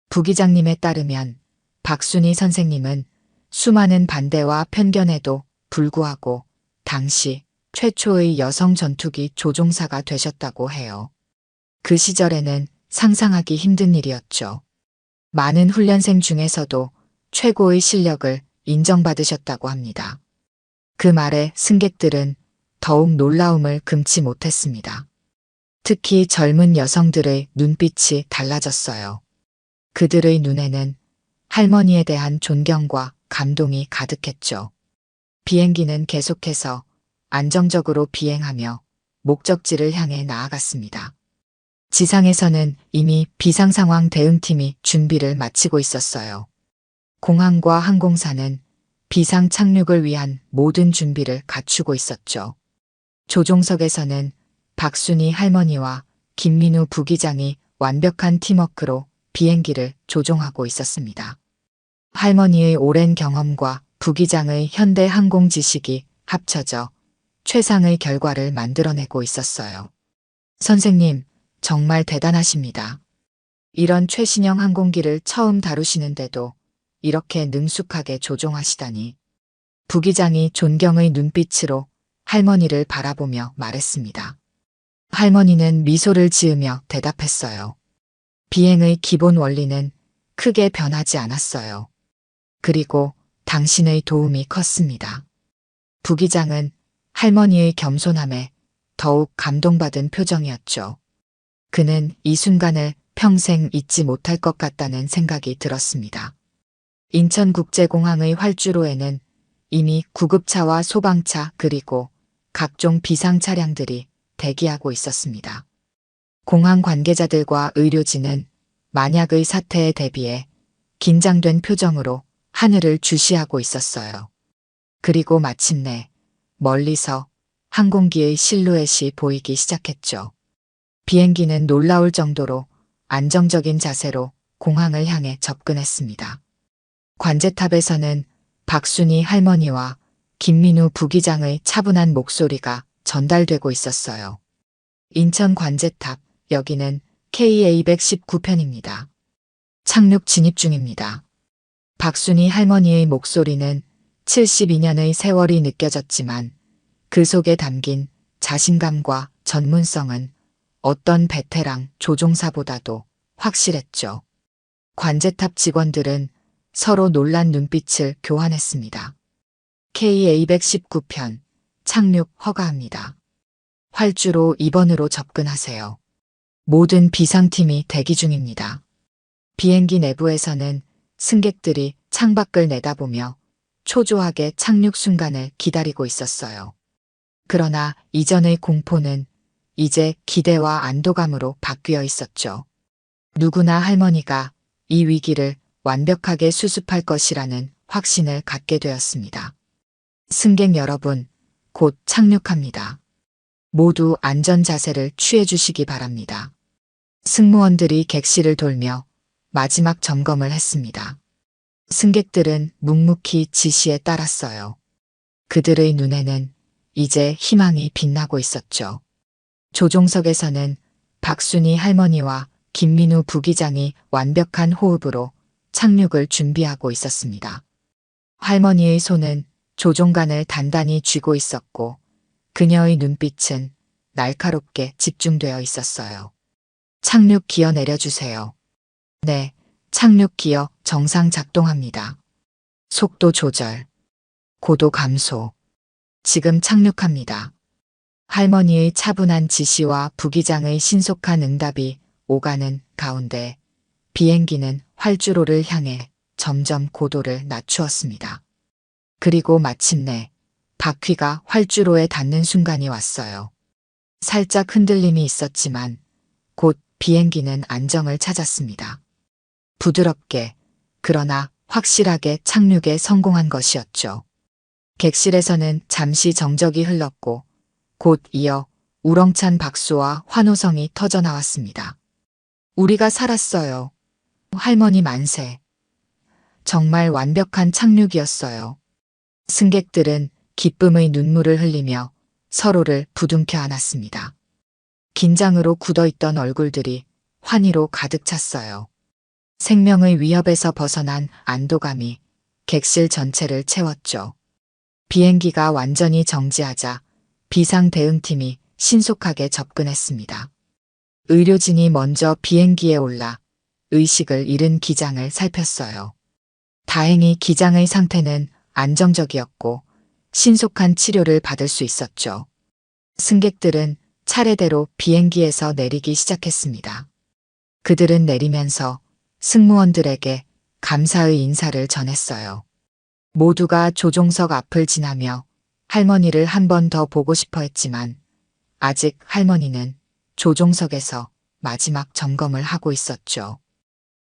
부기장님에 따르면 박순희 선생님은 수많은 반대와 편견에도 불구하고 당시 최초의 여성 전투기 조종사가 되셨다고 해요. 그 시절에는 상상하기 힘든 일이었죠. 많은 훈련생 중에서도 최고의 실력을 인정받으셨다고 합니다. 그 말에 승객들은 더욱 놀라움을 금치 못했습니다. 특히 젊은 여성들의 눈빛이 달라졌어요. 그들의 눈에는 할머니에 대한 존경과 감동이 가득했죠. 비행기는 계속해서 안정적으로 비행하며 목적지를 향해 나아갔습니다. 지상에서는 이미 비상상황 대응팀이 준비를 마치고 있었어요. 공항과 항공사는 비상 착륙을 위한 모든 준비를 갖추고 있었죠. 조종석에서는 박순희 할머니와 김민우 부기장이 완벽한 팀워크로 비행기를 조종하고 있었습니다. 할머니의 오랜 경험과 부기장의 현대 항공 지식이 합쳐져 최상의 결과를 만들어내고 있었어요. 선생님, 정말 대단하십니다. 이런 최신형 항공기를 처음 다루시는데도 이렇게 능숙하게 조종하시다니. 부기장이 존경의 눈빛으로 할머니를 바라보며 말했습니다. 할머니는 미소를 지으며 대답했어요. 비행의 기본 원리는 크게 변하지 않았어요. 그리고 당신의 도움이 컸습니다. 부기장은 할머니의 겸손함에 더욱 감동받은 표정이었죠. 그는 이 순간을 평생 잊지 못할 것 같다는 생각이 들었습니다. 인천국제공항의 활주로에는 이미 구급차와 소방차 그리고 각종 비상 차량들이 대기하고 있었습니다. 공항 관계자들과 의료진은 만약의 사태에 대비해 긴장된 표정으로 하늘을 주시하고 있었어요. 그리고 마침내 멀리서 항공기의 실루엣이 보이기 시작했죠. 비행기는 놀라울 정도로 안정적인 자세로 공항을 향해 접근했습니다. 관제탑에서는 박순희 할머니와 김민우 부기장의 차분한 목소리가 전달되고 있었어요. 인천 관제탑, 여기는 KA-119편입니다. 착륙 진입 중입니다. 박순희 할머니의 목소리는 72년의 세월이 느껴졌지만 그 속에 담긴 자신감과 전문성은 어떤 베테랑 조종사보다도 확실했죠. 관제탑 직원들은 서로 놀란 눈빛을 교환했습니다. KA-119편, 착륙 허가합니다. 활주로 2번으로 접근하세요. 모든 비상팀이 대기 중입니다. 비행기 내부에서는 승객들이 창밖을 내다보며 초조하게 착륙 순간을 기다리고 있었어요. 그러나 이전의 공포는 이제 기대와 안도감으로 바뀌어 있었죠. 누구나 할머니가 이 위기를 완벽하게 수습할 것이라는 확신을 갖게 되었습니다. 승객 여러분, 곧 착륙합니다. 모두 안전 자세를 취해 주시기 바랍니다. 승무원들이 객실을 돌며 마지막 점검을 했습니다. 승객들은 묵묵히 지시에 따랐어요. 그들의 눈에는 이제 희망이 빛나고 있었죠. 조종석에서는 박순희 할머니와 김민우 부기장이 완벽한 호흡으로 착륙을 준비하고 있었습니다. 할머니의 손은 조종관을 단단히 쥐고 있었고 그녀의 눈빛은 날카롭게 집중되어 있었어요. 착륙 기어 내려주세요. 네, 착륙 기어 정상 작동합니다. 속도 조절, 고도 감소. 지금 착륙합니다. 할머니의 차분한 지시와 부기장의 신속한 응답이 오가는 가운데 비행기는 활주로를 향해 점점 고도를 낮추었습니다. 그리고 마침내 바퀴가 활주로에 닿는 순간이 왔어요. 살짝 흔들림이 있었지만 곧 비행기는 안정을 찾았습니다. 부드럽게, 그러나 확실하게 착륙에 성공한 것이었죠. 객실에서는 잠시 정적이 흘렀고 곧 이어 우렁찬 박수와 환호성이 터져 나왔습니다. 우리가 살았어요. 할머니 만세. 정말 완벽한 착륙이었어요. 승객들은 기쁨의 눈물을 흘리며 서로를 부둥켜 안았습니다. 긴장으로 굳어있던 얼굴들이 환희로 가득 찼어요. 생명의 위협에서 벗어난 안도감이 객실 전체를 채웠죠. 비행기가 완전히 정지하자 비상대응팀이 신속하게 접근했습니다. 의료진이 먼저 비행기에 올라 의식을 잃은 기장을 살폈어요. 다행히 기장의 상태는 안정적이었고 신속한 치료를 받을 수 있었죠. 승객들은 차례대로 비행기에서 내리기 시작했습니다. 그들은 내리면서 승무원들에게 감사의 인사를 전했어요. 모두가 조종석 앞을 지나며 할머니를 한 번 더 보고 싶어 했지만 아직 할머니는 조종석에서 마지막 점검을 하고 있었죠.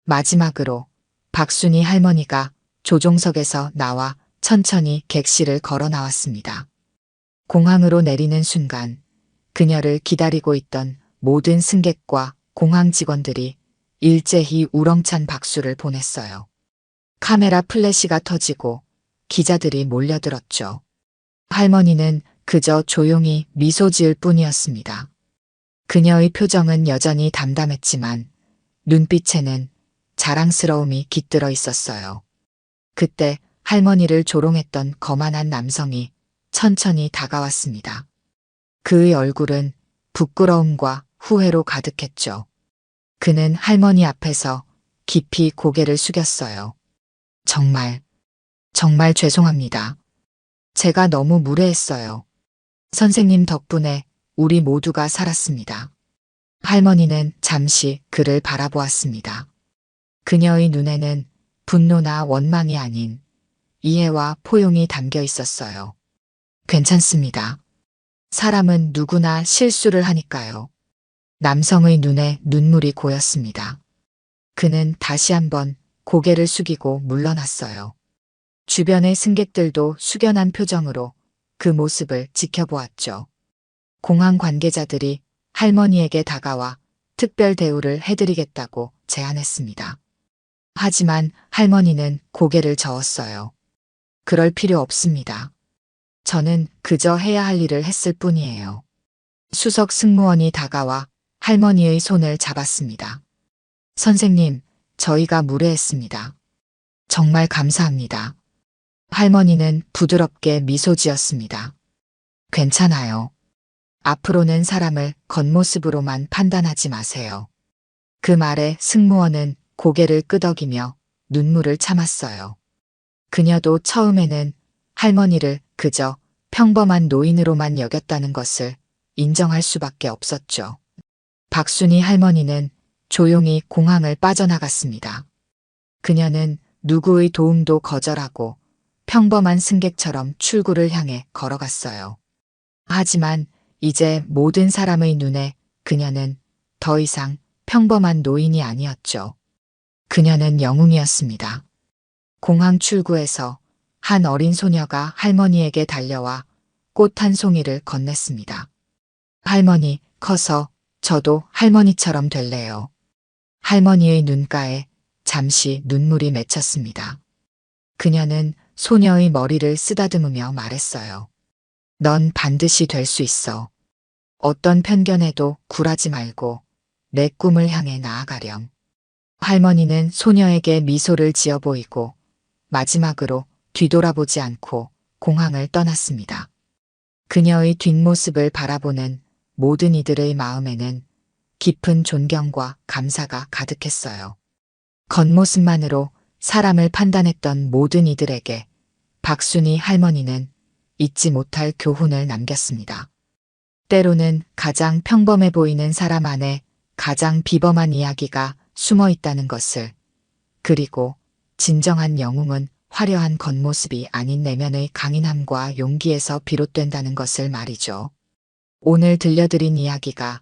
마지막으로 박순희 할머니가 조종석에서 나와 천천히 객실을 걸어 나왔습니다. 공항으로 내리는 순간 그녀를 기다리고 있던 모든 승객과 공항 직원들이 일제히 우렁찬 박수를 보냈어요. 카메라 플래시가 터지고 기자들이 몰려들었죠. 할머니는 그저 조용히 미소 지을 뿐이었습니다. 그녀의 표정은 여전히 담담했지만 눈빛에는 자랑스러움이 깃들어 있었어요. 그때 할머니를 조롱했던 거만한 남성이 천천히 다가왔습니다. 그의 얼굴은 부끄러움과 후회로 가득했죠. 그는 할머니 앞에서 깊이 고개를 숙였어요. 정말 죄송합니다. 제가 너무 무례했어요. 선생님 덕분에 우리 모두가 살았습니다. 할머니는 잠시 그를 바라보았습니다. 그녀의 눈에는 분노나 원망이 아닌 이해와 포용이 담겨 있었어요. 괜찮습니다. 사람은 누구나 실수를 하니까요. 남성의 눈에 눈물이 고였습니다. 그는 다시 한번 고개를 숙이고 물러났어요. 주변의 승객들도 숙연한 표정으로 그 모습을 지켜보았죠. 공항 관계자들이 할머니에게 다가와 특별 대우를 해드리겠다고 제안했습니다. 하지만 할머니는 고개를 저었어요. 그럴 필요 없습니다. 저는 그저 해야 할 일을 했을 뿐이에요. 수석 승무원이 다가와 할머니의 손을 잡았습니다. 선생님, 저희가 무례했습니다. 정말 감사합니다. 할머니는 부드럽게 미소 지었습니다. 괜찮아요. 앞으로는 사람을 겉모습으로만 판단하지 마세요. 그 말에 승무원은 고개를 끄덕이며 눈물을 참았어요. 그녀도 처음에는 할머니를 그저 평범한 노인으로만 여겼다는 것을 인정할 수밖에 없었죠. 박순희 할머니는 조용히 공항을 빠져나갔습니다. 그녀는 누구의 도움도 거절하고 평범한 승객처럼 출구를 향해 걸어갔어요. 하지만 이제 모든 사람의 눈에 그녀는 더 이상 평범한 노인이 아니었죠. 그녀는 영웅이었습니다. 공항 출구에서 한 어린 소녀가 할머니에게 달려와 꽃 한 송이를 건넸습니다. 할머니, 커서 저도 할머니처럼 될래요. 할머니의 눈가에 잠시 눈물이 맺혔습니다. 그녀는 소녀의 머리를 쓰다듬으며 말했어요. 넌 반드시 될 수 있어. 어떤 편견에도 굴하지 말고 내 꿈을 향해 나아가렴. 할머니는 소녀에게 미소를 지어 보이고 마지막으로 뒤돌아보지 않고 공항을 떠났습니다. 그녀의 뒷모습을 바라보는 모든 이들의 마음에는 깊은 존경과 감사가 가득했어요. 겉모습만으로 사람을 판단했던 모든 이들에게 박순희 할머니는 잊지 못할 교훈을 남겼습니다. 때로는 가장 평범해 보이는 사람 안에 가장 비범한 이야기가 숨어 있다는 것을, 그리고 진정한 영웅은 화려한 겉모습이 아닌 내면의 강인함과 용기에서 비롯된다는 것을 말이죠. 오늘 들려드린 이야기가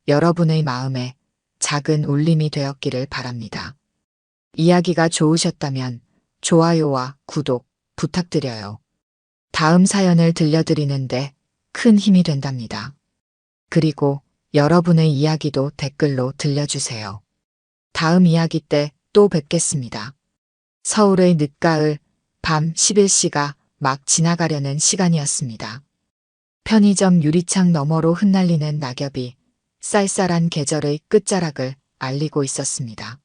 여러분의 마음에 작은 울림이 되었기를 바랍니다. 이야기가 좋으셨다면 좋아요와 구독 부탁드려요. 다음 사연을 들려드리는데 큰 힘이 된답니다. 그리고 여러분의 이야기도 댓글로 들려주세요. 다음 이야기 때 또 뵙겠습니다. 서울의 늦가을 밤 11시가 막 지나가려는 시간이었습니다. 편의점 유리창 너머로 흩날리는 낙엽이 쌀쌀한 계절의 끝자락을 알리고 있었습니다.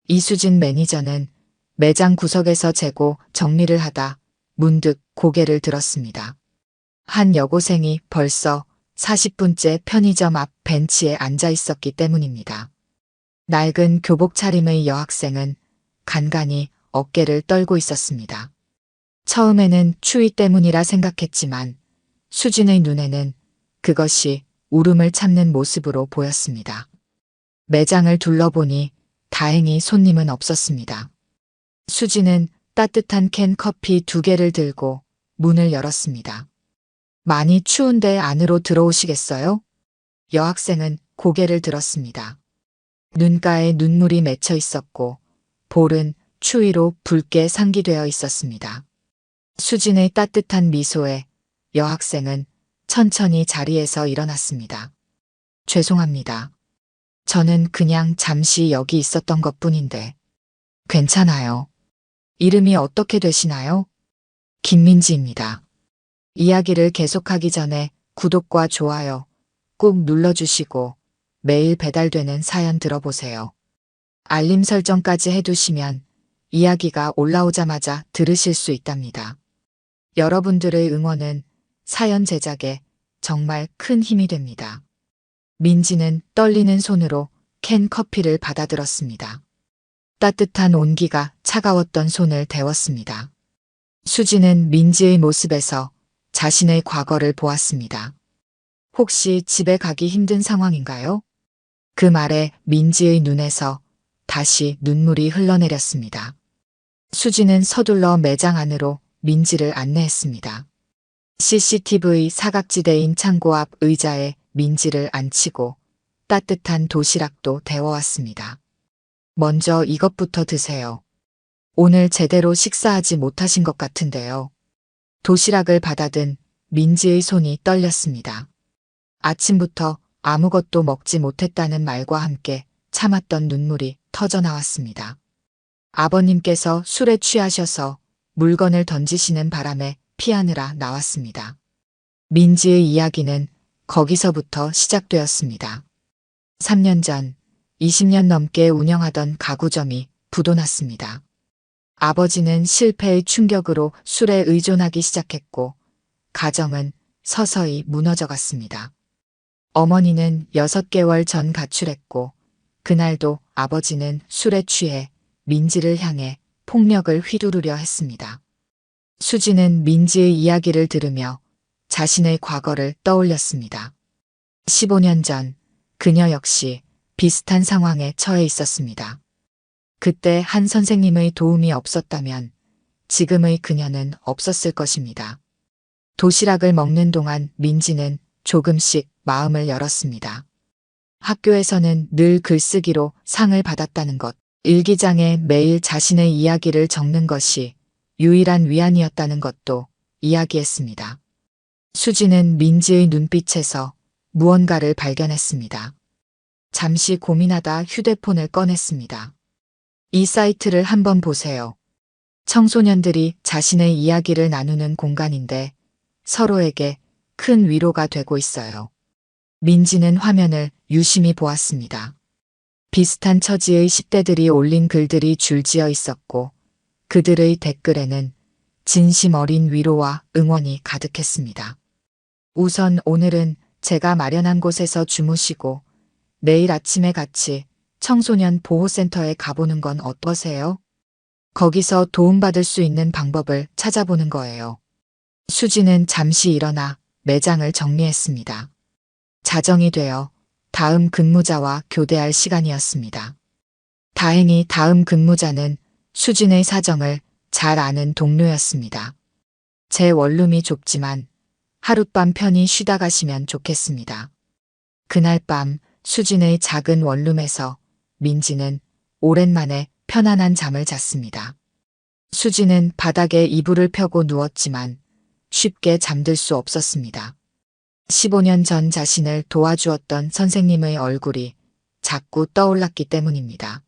이수진 매니저는 매장 구석에서 재고 정리를 하다 문득 고개를 들었습니다. 한 여고생이 벌써 40분째 편의점 앞 벤치에 앉아 있었기 때문입니다. 낡은 교복 차림의 여학생은 간간히 어깨를 떨고 있었습니다. 처음에는 추위 때문이라 생각했지만 수진의 눈에는 그것이 울음을 참는 모습으로 보였습니다. 매장을 둘러보니 다행히 손님은 없었습니다. 수진은 따뜻한 캔 커피 2개를 들고 문을 열었습니다. 많이 추운데 안으로 들어오시겠어요? 여학생은 고개를 들었습니다. 눈가에 눈물이 맺혀 있었고 볼은 추위로 붉게 상기되어 있었습니다. 수진의 따뜻한 미소에 여학생은 천천히 자리에서 일어났습니다. 죄송합니다. 저는 그냥 잠시 여기 있었던 것뿐인데. 괜찮아요. 이름이 어떻게 되시나요? 김민지입니다. 이야기를 계속하기 전에 구독과 좋아요 꾹 눌러주시고 매일 배달되는 사연 들어보세요. 알림 설정까지 해두시면 이야기가 올라오자마자 들으실 수 있답니다. 여러분들의 응원은 사연 제작에 정말 큰 힘이 됩니다. 민지는 떨리는 손으로 캔 커피를 받아들었습니다. 따뜻한 온기가 차가웠던 손을 데웠습니다. 수지는 민지의 모습에서 자신의 과거를 보았습니다. 혹시 집에 가기 힘든 상황인가요? 그 말에 민지의 눈에서 다시 눈물이 흘러내렸습니다. 수지는 서둘러 매장 안으로 민지를 안내했습니다. CCTV 사각지대인 창고 앞 의자에 민지를 앉히고 따뜻한 도시락도 데워왔습니다. 먼저 이것부터 드세요. 오늘 제대로 식사하지 못하신 것 같은데요. 도시락을 받아든 민지의 손이 떨렸습니다. 아침부터 아무것도 먹지 못했다는 말과 함께 참았던 눈물이 터져 나왔습니다. 아버님께서 술에 취하셔서 물건을 던지시는 바람에 피하느라 나왔습니다. 민지의 이야기는 거기서부터 시작되었습니다. 3년 전 20년 넘게 운영하던 가구점이 부도났습니다. 아버지는 실패의 충격으로 술에 의존하기 시작했고 가정은 서서히 무너져갔습니다. 어머니는 6개월 전 가출했고 그날도 아버지는 술에 취해 민지를 향해 폭력을 휘두르려 했습니다. 수지는 민지의 이야기를 들으며 자신의 과거를 떠올렸습니다. 15년 전 그녀 역시 비슷한 상황에 처해 있었습니다. 그때 한 선생님의 도움이 없었다면 지금의 그녀는 없었을 것입니다. 도시락을 먹는 동안 민지는 조금씩 마음을 열었습니다. 학교에서는 늘 글쓰기로 상을 받았다는 것, 일기장에 매일 자신의 이야기를 적는 것이 유일한 위안이었다는 것도 이야기했습니다. 수지는 민지의 눈빛에서 무언가를 발견했습니다. 잠시 고민하다 휴대폰을 꺼냈습니다. 이 사이트를 한번 보세요. 청소년들이 자신의 이야기를 나누는 공간인데 서로에게 큰 위로가 되고 있어요. 민지는 화면을 유심히 보았습니다. 비슷한 처지의 10대들이 올린 글들이 줄지어 있었고 그들의 댓글에는 진심 어린 위로와 응원이 가득했습니다. 우선 오늘은 제가 마련한 곳에서 주무시고 내일 아침에 같이 청소년 보호센터에 가보는 건 어떠세요? 거기서 도움받을 수 있는 방법을 찾아보는 거예요. 수지는 잠시 일어나 매장을 정리했습니다. 자정이 되어 다음 근무자와 교대할 시간이었습니다. 다행히 다음 근무자는 수진의 사정을 잘 아는 동료였습니다. 제 원룸이 좁지만 하룻밤 편히 쉬다 가시면 좋겠습니다. 그날 밤 수진의 작은 원룸에서 민지는 오랜만에 편안한 잠을 잤습니다. 수진은 바닥에 이불을 펴고 누웠지만 쉽게 잠들 수 없었습니다. 15년 전 자신을 도와주었던 선생님의 얼굴이 자꾸 떠올랐기 때문입니다.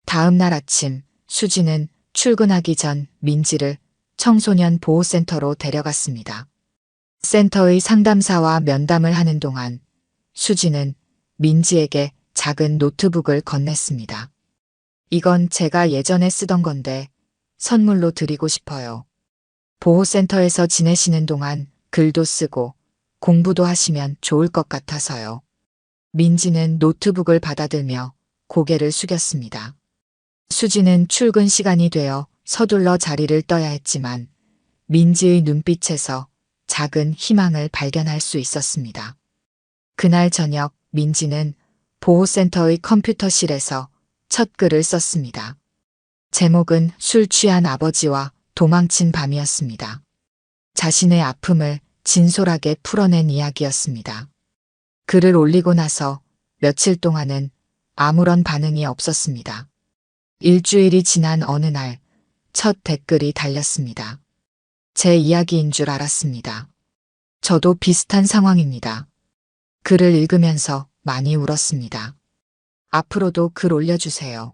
다음 날 아침 수진은 출근하기 전 민지를 청소년 보호센터로 데려갔습니다. 센터의 상담사와 면담을 하는 동안 수진은 민지에게 작은 노트북을 건넸습니다. 이건 제가 예전에 쓰던 건데 선물로 드리고 싶어요. 보호센터에서 지내시는 동안 글도 쓰고 공부도 하시면 좋을 것 같아서요. 민지는 노트북을 받아들며 고개를 숙였습니다. 수지는 출근 시간이 되어 서둘러 자리를 떠야 했지만 민지의 눈빛에서 작은 희망을 발견할 수 있었습니다. 그날 저녁 민지는 보호센터의 컴퓨터실에서 첫 글을 썼습니다. 제목은 술 취한 아버지와 도망친 밤이었습니다. 자신의 아픔을 진솔하게 풀어낸 이야기였습니다. 글을 올리고 나서 며칠 동안은 아무런 반응이 없었습니다. 일주일이 지난 어느 날 첫 댓글이 달렸습니다. 제 이야기인 줄 알았습니다. 저도 비슷한 상황입니다. 글을 읽으면서 많이 울었습니다. 앞으로도 글 올려주세요.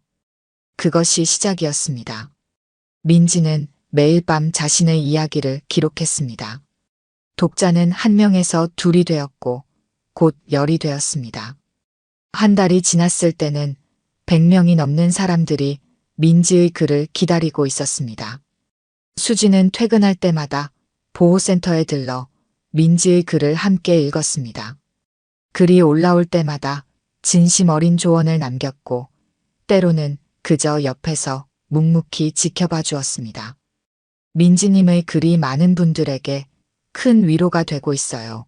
그것이 시작이었습니다. 민지는 매일 밤 자신의 이야기를 기록했습니다. 독자는 1명에서 2이 되었고 곧 10이 되었습니다. 한 달이 지났을 때는 100명이 넘는 사람들이 민지의 글을 기다리고 있었습니다. 수지는 퇴근할 때마다 보호센터에 들러 민지의 글을 함께 읽었습니다. 글이 올라올 때마다 진심 어린 조언을 남겼고 때로는 그저 옆에서 묵묵히 지켜봐 주었습니다. 민지님의 글이 많은 분들에게 큰 위로가 되고 있어요.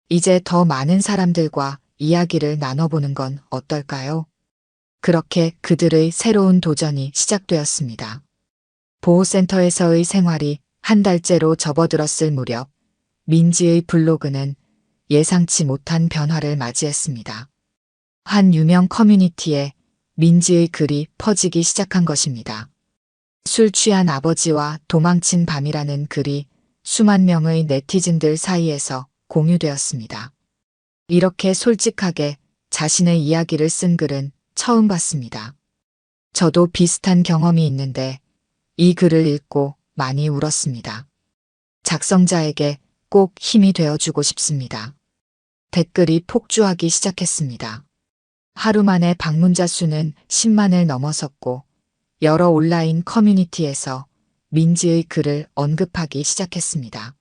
이제 더 많은 사람들과 이야기를 나눠보는 건 어떨까요? 그렇게 그들의 새로운 도전이 시작되었습니다. 보호센터에서의 생활이 한 달째로 접어들었을 무렵 민지의 블로그는 예상치 못한 변화를 맞이했습니다. 한 유명 커뮤니티에 민지의 글이 퍼지기 시작한 것입니다. 술 취한 아버지와 도망친 밤이라는 글이 수만 명의 네티즌들 사이에서 공유되었습니다. 이렇게 솔직하게 자신의 이야기를 쓴 글은 처음 봤습니다. 저도 비슷한 경험이 있는데 이 글을 읽고 많이 울었습니다. 작성자에게 꼭 힘이 되어주고 싶습니다. 댓글이 폭주하기 시작했습니다. 하루 만에 방문자 수는 10만을 넘어섰고 여러 온라인 커뮤니티에서 민지의 글을 언급하기 시작했습니다.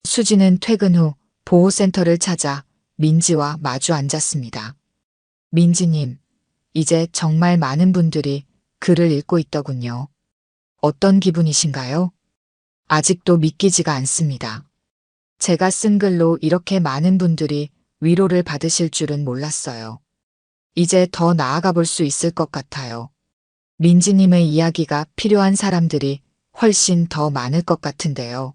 수지는 퇴근 후 보호센터를 찾아 민지와 마주 앉았습니다. 민지님, 이제 정말 많은 분들이 글을 읽고 있더군요. 어떤 기분이신가요? 아직도 믿기지가 않습니다. 제가 쓴 글로 이렇게 많은 분들이 위로를 받으실 줄은 몰랐어요. 이제 더 나아가 볼 수 있을 것 같아요. 민지님의 이야기가 필요한 사람들이 훨씬 더 많을 것 같은데요.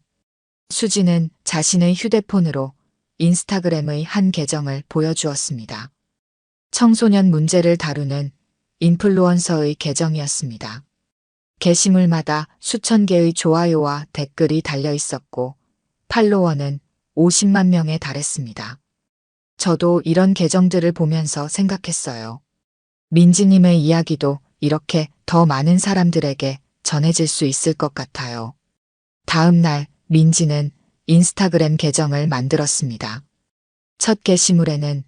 수지는 자신의 휴대폰으로 인스타그램의 한 계정을 보여주었습니다. 청소년 문제를 다루는 인플루언서의 계정이었습니다. 게시물마다 수천 개의 좋아요와 댓글이 달려 있었고 팔로워는 50만 명에 달했습니다. 저도 이런 계정들을 보면서 생각했어요. 민지님의 이야기도 이렇게 더 많은 사람들에게 전해질 수 있을 것 같아요. 다음 날 민지는 인스타그램 계정을 만들었습니다. 첫 게시물에는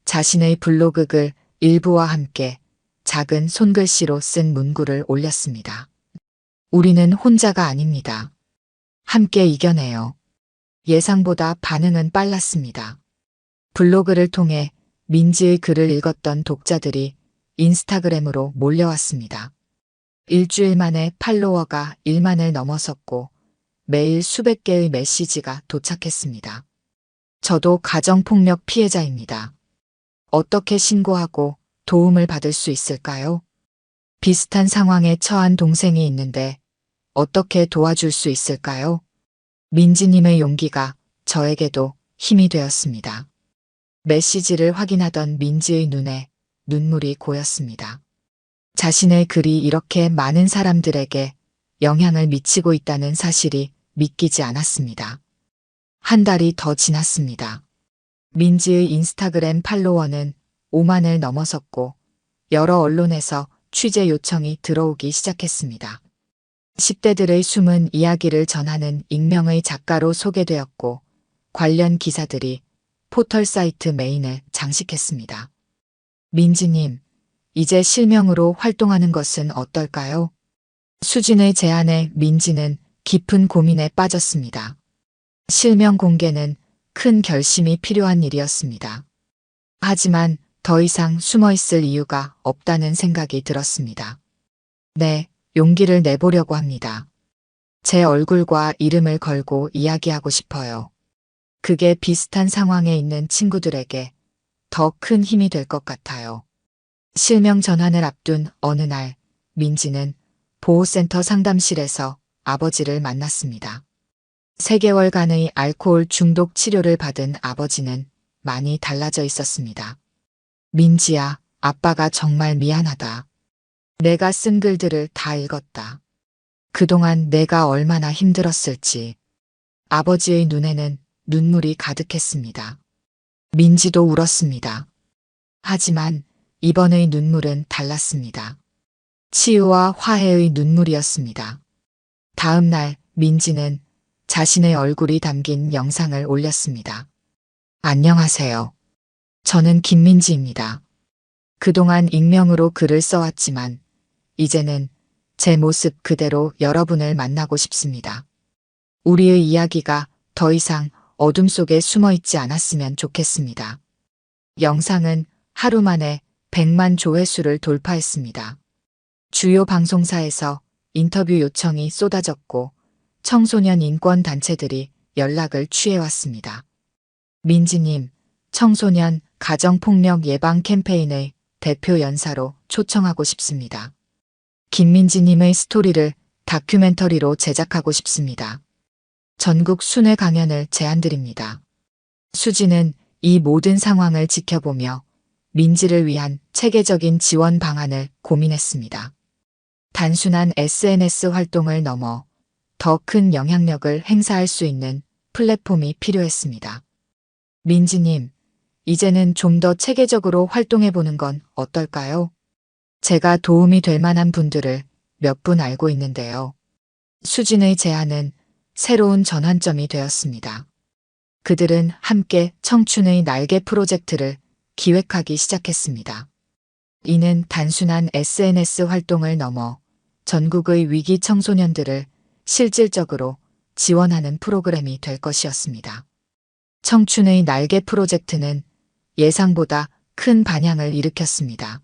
자신의 블로그 글 일부와 함께 작은 손글씨로 쓴 문구를 올렸습니다. 우리는 혼자가 아닙니다. 함께 이겨내요. 예상보다 반응은 빨랐습니다. 블로그를 통해 민지의 글을 읽었던 독자들이 인스타그램으로 몰려왔습니다. 일주일 만에 팔로워가 1만을 넘어섰고 매일 수백 개의 메시지가 도착했습니다. 저도 가정폭력 피해자입니다. 어떻게 신고하고 도움을 받을 수 있을까요? 비슷한 상황에 처한 동생이 있는데 어떻게 도와줄 수 있을까요? 민지님의 용기가 저에게도 힘이 되었습니다. 메시지를 확인하던 민지의 눈에 눈물이 고였습니다. 자신의 글이 이렇게 많은 사람들에게 영향을 미치고 있다는 사실이 믿기지 않았습니다. 한 달이 더 지났습니다. 민지의 인스타그램 팔로워는 5만을 넘어섰고 여러 언론에서 취재 요청이 들어오기 시작했습니다. 10대들의 숨은 이야기를 전하는 익명의 작가로 소개되었고 관련 기사들이 포털 사이트 메인을 장식했습니다. 민지님, 이제 실명으로 활동하는 것은 어떨까요? 수진의 제안에 민지는 깊은 고민에 빠졌습니다. 실명 공개는 큰 결심이 필요한 일이었습니다. 하지만 더 이상 숨어 있을 이유가 없다는 생각이 들었습니다. 네, 용기를 내보려고 합니다. 제 얼굴과 이름을 걸고 이야기하고 싶어요. 그게 비슷한 상황에 있는 친구들에게 더 큰 힘이 될 것 같아요. 실명 전환을 앞둔 어느 날, 민지는 보호센터 상담실에서 아버지를 만났습니다. 3개월간의 알코올 중독 치료를 받은 아버지는 많이 달라져 있었습니다. 민지야, 아빠가 정말 미안하다. 내가 쓴 글들을 다 읽었다. 그동안 내가 얼마나 힘들었을지. 아버지의 눈에는 눈물이 가득했습니다. 민지도 울었습니다. 하지만 이번의 눈물은 달랐습니다. 치유와 화해의 눈물이었습니다. 다음 날 민지는 자신의 얼굴이 담긴 영상을 올렸습니다. 안녕하세요. 저는 김민지입니다. 그동안 익명으로 글을 써왔지만 이제는 제 모습 그대로 여러분을 만나고 싶습니다. 우리의 이야기가 더 이상 어둠 속에 숨어 있지 않았으면 좋겠습니다. 영상은 하루 만에 100만 조회수를 돌파했습니다. 주요 방송사에서 인터뷰 요청이 쏟아졌고 청소년 인권 단체들이 연락을 취해왔습니다. 민지님, 청소년 가정폭력 예방 캠페인의 대표 연사로 초청하고 싶습니다. 김민지님의 스토리를 다큐멘터리로 제작하고 싶습니다. 전국 순회 강연을 제안드립니다. 수지는 이 모든 상황을 지켜보며 민지를 위한 체계적인 지원 방안을 고민했습니다. 단순한 SNS 활동을 넘어 더 큰 영향력을 행사할 수 있는 플랫폼이 필요했습니다. 민지님, 이제는 좀 더 체계적으로 활동해보는 건 어떨까요? 제가 도움이 될 만한 분들을 몇 분 알고 있는데요. 수진의 제안은 새로운 전환점이 되었습니다. 그들은 함께 청춘의 날개 프로젝트를 기획하기 시작했습니다. 이는 단순한 SNS 활동을 넘어 전국의 위기 청소년들을 실질적으로 지원하는 프로그램이 될 것이었습니다. 청춘의 날개 프로젝트는 예상보다 큰 반향을 일으켰습니다.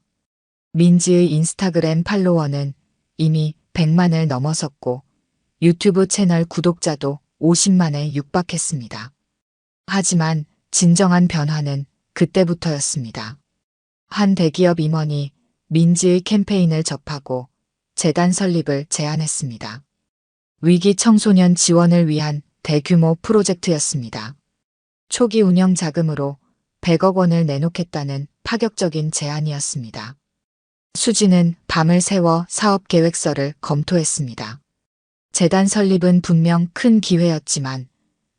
민지의 인스타그램 팔로워는 이미 100만을 넘어섰고 유튜브 채널 구독자도 50만에 육박했습니다. 하지만 진정한 변화는 그때부터였습니다. 한 대기업 임원이 민지의 캠페인을 접하고 재단 설립을 제안했습니다. 위기 청소년 지원을 위한 대규모 프로젝트였습니다. 초기 운영 자금으로 100억 원을 내놓겠다는 파격적인 제안이었습니다. 수지는 밤을 새워 사업 계획서를 검토했습니다. 재단 설립은 분명 큰 기회였지만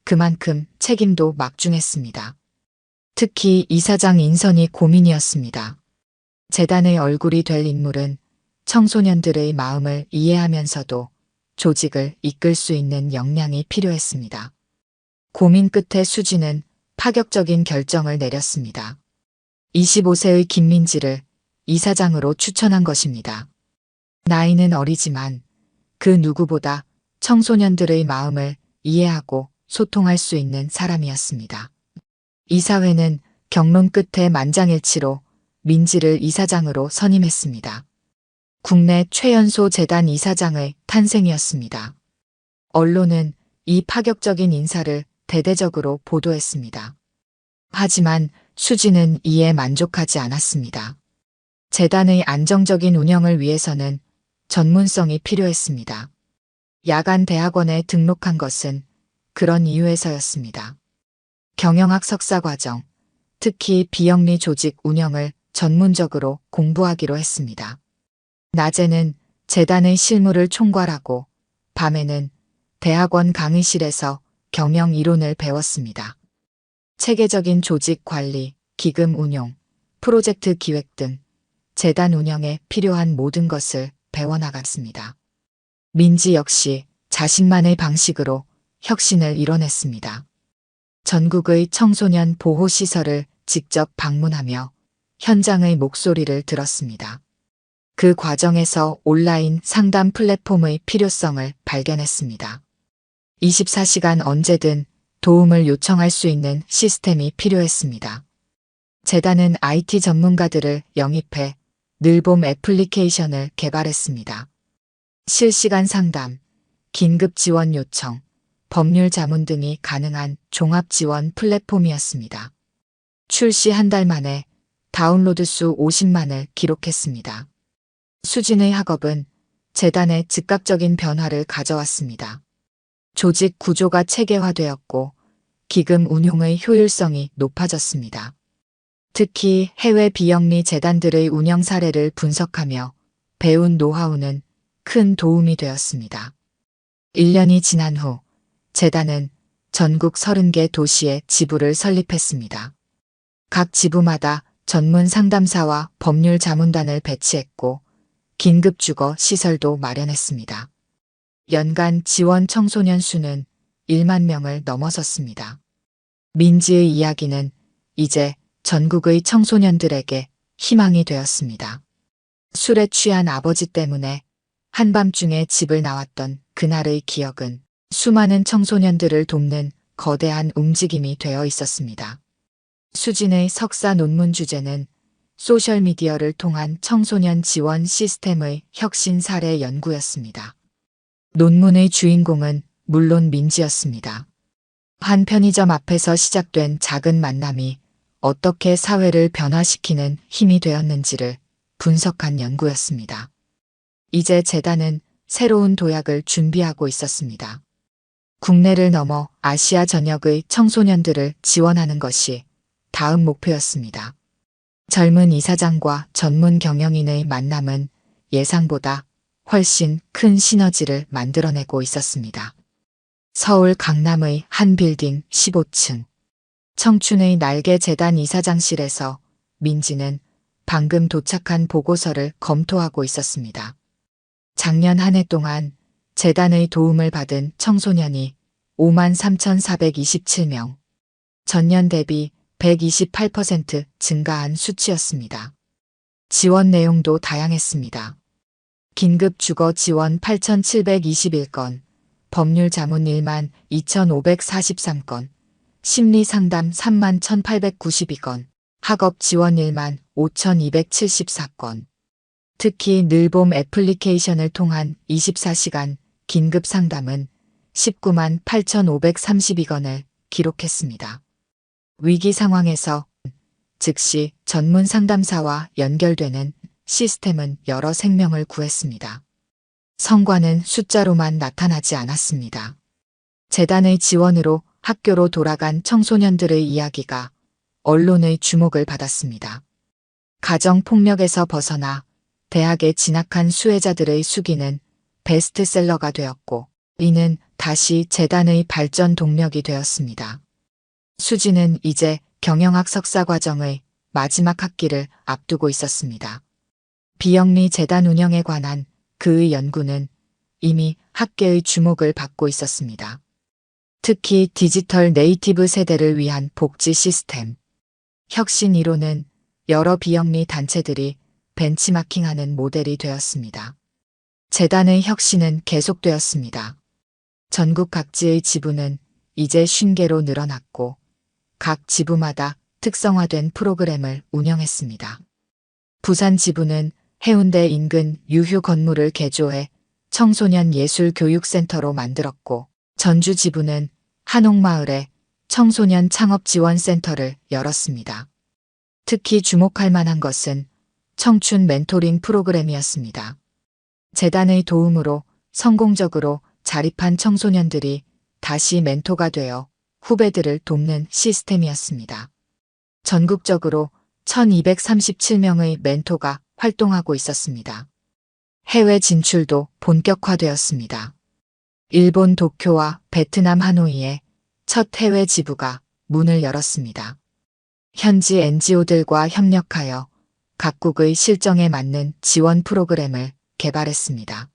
그만큼 책임도 막중했습니다. 특히 이사장 인선이 고민이었습니다. 재단의 얼굴이 될 인물은 청소년들의 마음을 이해하면서도 조직을 이끌 수 있는 역량이 필요했습니다. 고민 끝에 수지는 파격적인 결정을 내렸습니다. 25세의 김민지를 이사장으로 추천한 것입니다. 나이는 어리지만 그 누구보다 청소년들의 마음을 이해하고 소통할 수 있는 사람이었습니다. 이사회는 경론 끝에 만장일치로 민지를 이사장으로 선임했습니다. 국내 최연소 재단 이사장의 탄생이었습니다. 언론은 이 파격적인 인사를 대대적으로 보도했습니다. 하지만 수지는 이에 만족하지 않았습니다. 재단의 안정적인 운영을 위해서는 전문성이 필요했습니다. 야간 대학원에 등록한 것은 그런 이유에서였습니다. 경영학 석사과정, 특히 비영리 조직 운영을 전문적으로 공부하기로 했습니다. 낮에는 재단의 실무를 총괄하고 밤에는 대학원 강의실에서 경영 이론을 배웠습니다. 체계적인 조직 관리, 기금 운용, 프로젝트 기획 등 재단 운영에 필요한 모든 것을 배워나갔습니다. 민지 역시 자신만의 방식으로 혁신을 이뤄냈습니다. 전국의 청소년 보호시설을 직접 방문하며 현장의 목소리를 들었습니다. 그 과정에서 온라인 상담 플랫폼의 필요성을 발견했습니다. 24시간 언제든 도움을 요청할 수 있는 시스템이 필요했습니다. 재단은 IT 전문가들을 영입해 늘봄 애플리케이션을 개발했습니다. 실시간 상담, 긴급 지원 요청, 법률 자문 등이 가능한 종합 지원 플랫폼이었습니다. 출시 한 달 만에 다운로드 수 50만을 기록했습니다. 수진의 학업은 재단에 즉각적인 변화를 가져왔습니다. 조직 구조가 체계화되었고 기금 운용의 효율성이 높아졌습니다. 특히 해외 비영리 재단들의 운영 사례를 분석하며 배운 노하우는 큰 도움이 되었습니다. 1년이 지난 후 재단은 전국 30개 도시에 지부를 설립했습니다. 각 지부마다 전문 상담사와 법률 자문단을 배치했고 긴급주거 시설도 마련했습니다. 연간 지원 청소년 수는 1만 명을 넘어섰습니다. 민지의 이야기는 이제 전국의 청소년들에게 희망이 되었습니다. 술에 취한 아버지 때문에 한밤중에 집을 나왔던 그날의 기억은 수많은 청소년들을 돕는 거대한 움직임이 되어 있었습니다. 수진의 석사 논문 주제는 소셜미디어를 통한 청소년 지원 시스템의 혁신 사례 연구였습니다. 논문의 주인공은 물론 민지였습니다. 한 편의점 앞에서 시작된 작은 만남이 어떻게 사회를 변화시키는 힘이 되었는지를 분석한 연구였습니다. 이제 재단은 새로운 도약을 준비하고 있었습니다. 국내를 넘어 아시아 전역의 청소년들을 지원하는 것이 다음 목표였습니다. 젊은 이사장과 전문 경영인의 만남은 예상보다 훨씬 큰 시너지를 만들어내고 있었습니다. 서울 강남의 한 빌딩 15층. 청춘의 날개 재단 이사장실에서 민지는 방금 도착한 보고서를 검토하고 있었습니다. 작년 한 해 동안 재단의 도움을 받은 청소년이 53,427명. 전년 대비 128% 증가한 수치였습니다. 지원 내용도 다양했습니다. 긴급 주거 지원 8,721건, 법률 자문 1만 2,543건, 심리 상담 3만 1,892건, 학업 지원 1만 5,274건. 특히 늘봄 애플리케이션을 통한 24시간 긴급 상담은 19만 8,532건을 기록했습니다. 위기 상황에서 즉시 전문 상담사와 연결되는 시스템은 여러 생명을 구했습니다. 성과는 숫자로만 나타나지 않았습니다. 재단의 지원으로 학교로 돌아간 청소년들의 이야기가 언론의 주목을 받았습니다. 가정폭력에서 벗어나 대학에 진학한 수혜자들의 수기는 베스트셀러가 되었고 이는 다시 재단의 발전 동력이 되었습니다. 수지는 이제 경영학 석사 과정의 마지막 학기를 앞두고 있었습니다. 비영리 재단 운영에 관한 그의 연구는 이미 학계의 주목을 받고 있었습니다. 특히 디지털 네이티브 세대를 위한 복지 시스템, 혁신 이론은 여러 비영리 단체들이 벤치마킹하는 모델이 되었습니다. 재단의 혁신은 계속되었습니다. 전국 각지의 지부는 이제 50개로 늘어났고 각 지부마다 특성화된 프로그램을 운영했습니다. 부산 지부는 해운대 인근 유휴 건물을 개조해 청소년 예술교육센터로 만들었고 전주 지부는 한옥마을에 청소년 창업지원센터를 열었습니다. 특히 주목할 만한 것은 청춘 멘토링 프로그램이었습니다. 재단의 도움으로 성공적으로 자립한 청소년들이 다시 멘토가 되어 후배들을 돕는 시스템이었습니다. 전국적으로 1237명의 멘토가 활동하고 있었습니다. 해외 진출도 본격화되었습니다. 일본 도쿄와 베트남 하노이에 첫 해외 지부가 문을 열었습니다. 현지 NGO들과 협력하여 각국의 실정에 맞는 지원 프로그램을 개발했습니다.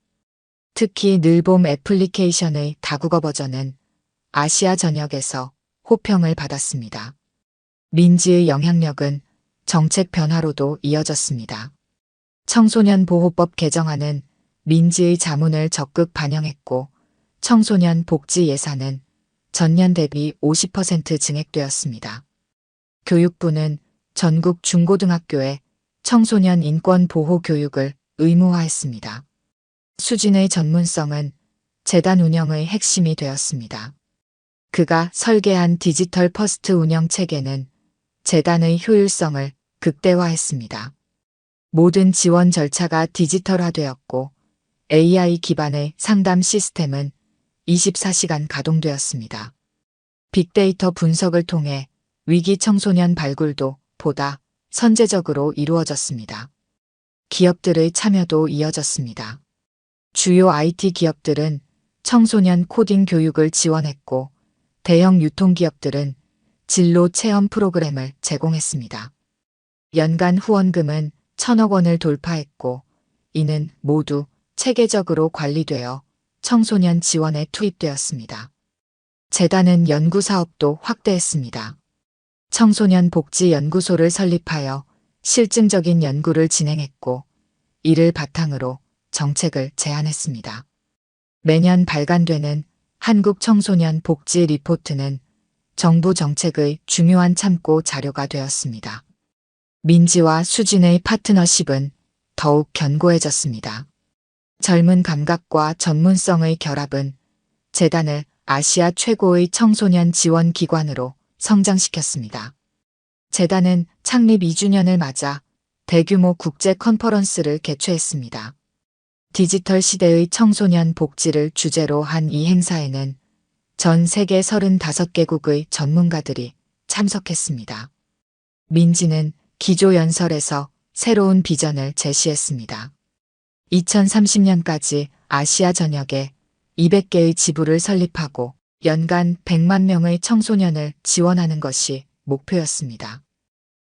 특히 늘봄 애플리케이션의 다국어 버전은 아시아 전역에서 호평을 받았습니다. 민지의 영향력은 정책 변화로도 이어졌습니다. 청소년 보호법 개정안은 민지의 자문을 적극 반영했고 청소년 복지 예산은 전년 대비 50% 증액되었습니다. 교육부는 전국 중고등학교에 청소년 인권 보호 교육을 의무화했습니다. 수진의 전문성은 재단 운영의 핵심이 되었습니다. 그가 설계한 디지털 퍼스트 운영 체계는 재단의 효율성을 극대화했습니다. 모든 지원 절차가 디지털화되었고 AI 기반의 상담 시스템은 24시간 가동되었습니다. 빅데이터 분석을 통해 위기 청소년 발굴도 보다 선제적으로 이루어졌습니다. 기업들의 참여도 이어졌습니다. 주요 IT 기업들은 청소년 코딩 교육을 지원했고 대형 유통기업들은 진로 체험 프로그램을 제공했습니다. 연간 후원금은 1,000억 원을 돌파했고 이는 모두 체계적으로 관리되어 청소년 지원에 투입되었습니다. 재단은 연구 사업도 확대했습니다. 청소년 복지 연구소를 설립하여 실증적인 연구를 진행했고 이를 바탕으로 정책을 제안했습니다. 매년 발간되는 한국 청소년 복지 리포트는 정부 정책의 중요한 참고 자료가 되었습니다. 민지와 수진의 파트너십은 더욱 견고해졌습니다. 젊은 감각과 전문성의 결합은 재단을 아시아 최고의 청소년 지원 기관으로 성장시켰습니다. 재단은 창립 2주년을 맞아 대규모 국제 컨퍼런스를 개최했습니다. 디지털 시대의 청소년 복지를 주제로 한 이 행사에는 전 세계 35개국의 전문가들이 참석했습니다. 민지는 기조연설에서 새로운 비전을 제시했습니다. 2030년까지 아시아 전역에 200개의 지부를 설립하고 연간 100만 명의 청소년을 지원하는 것이 목표였습니다.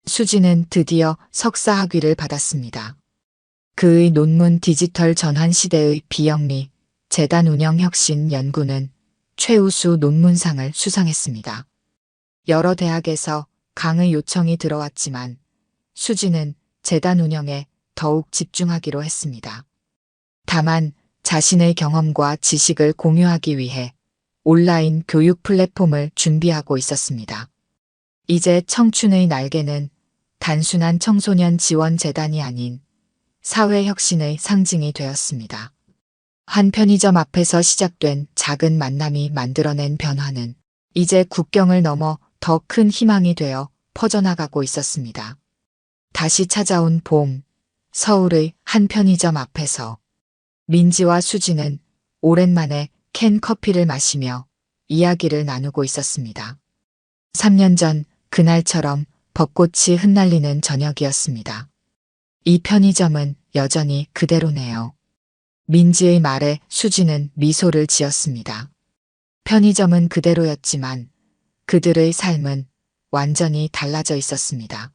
수진은 드디어 석사 학위를 받았습니다. 그의 논문 디지털 전환 시대의 비영리 재단 운영 혁신 연구는 최우수 논문상을 수상했습니다. 여러 대학에서 강의 요청이 들어왔지만 수진은 재단 운영에 더욱 집중하기로 했습니다. 다만 자신의 경험과 지식을 공유하기 위해 온라인 교육 플랫폼을 준비하고 있었습니다. 이제 청춘의 날개는 단순한 청소년 지원 재단이 아닌 사회혁신의 상징이 되었습니다. 한 편의점 앞에서 시작된 작은 만남이 만들어낸 변화는 이제 국경을 넘어 더 큰 희망이 되어 퍼져나가고 있었습니다. 다시 찾아온 봄, 서울의 한 편의점 앞에서 민지와 수진은 오랜만에 캔 커피를 마시며 이야기를 나누고 있었습니다. 3년 전 그날처럼 벚꽃이 흩날리는 저녁이었습니다. 이 편의점은 여전히 그대로네요. 민지의 말에 수진은 미소를 지었습니다. 편의점은 그대로였지만 그들의 삶은 완전히 달라져 있었습니다.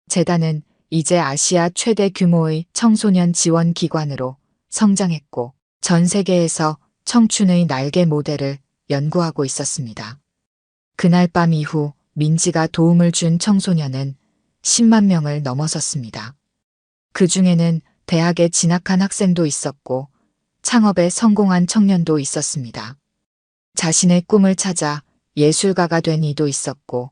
재단은 이제 아시아 최대 규모의 청소년 지원 기관으로 성장했고 전 세계에서 청춘의 날개 모델을 연구하고 있었습니다. 그날 밤 이후 민지가 도움을 준 청소년은 10만 명을 넘어섰습니다. 그 중에는 대학에 진학한 학생도 있었고 창업에 성공한 청년도 있었습니다. 자신의 꿈을 찾아 예술가가 된 이도 있었고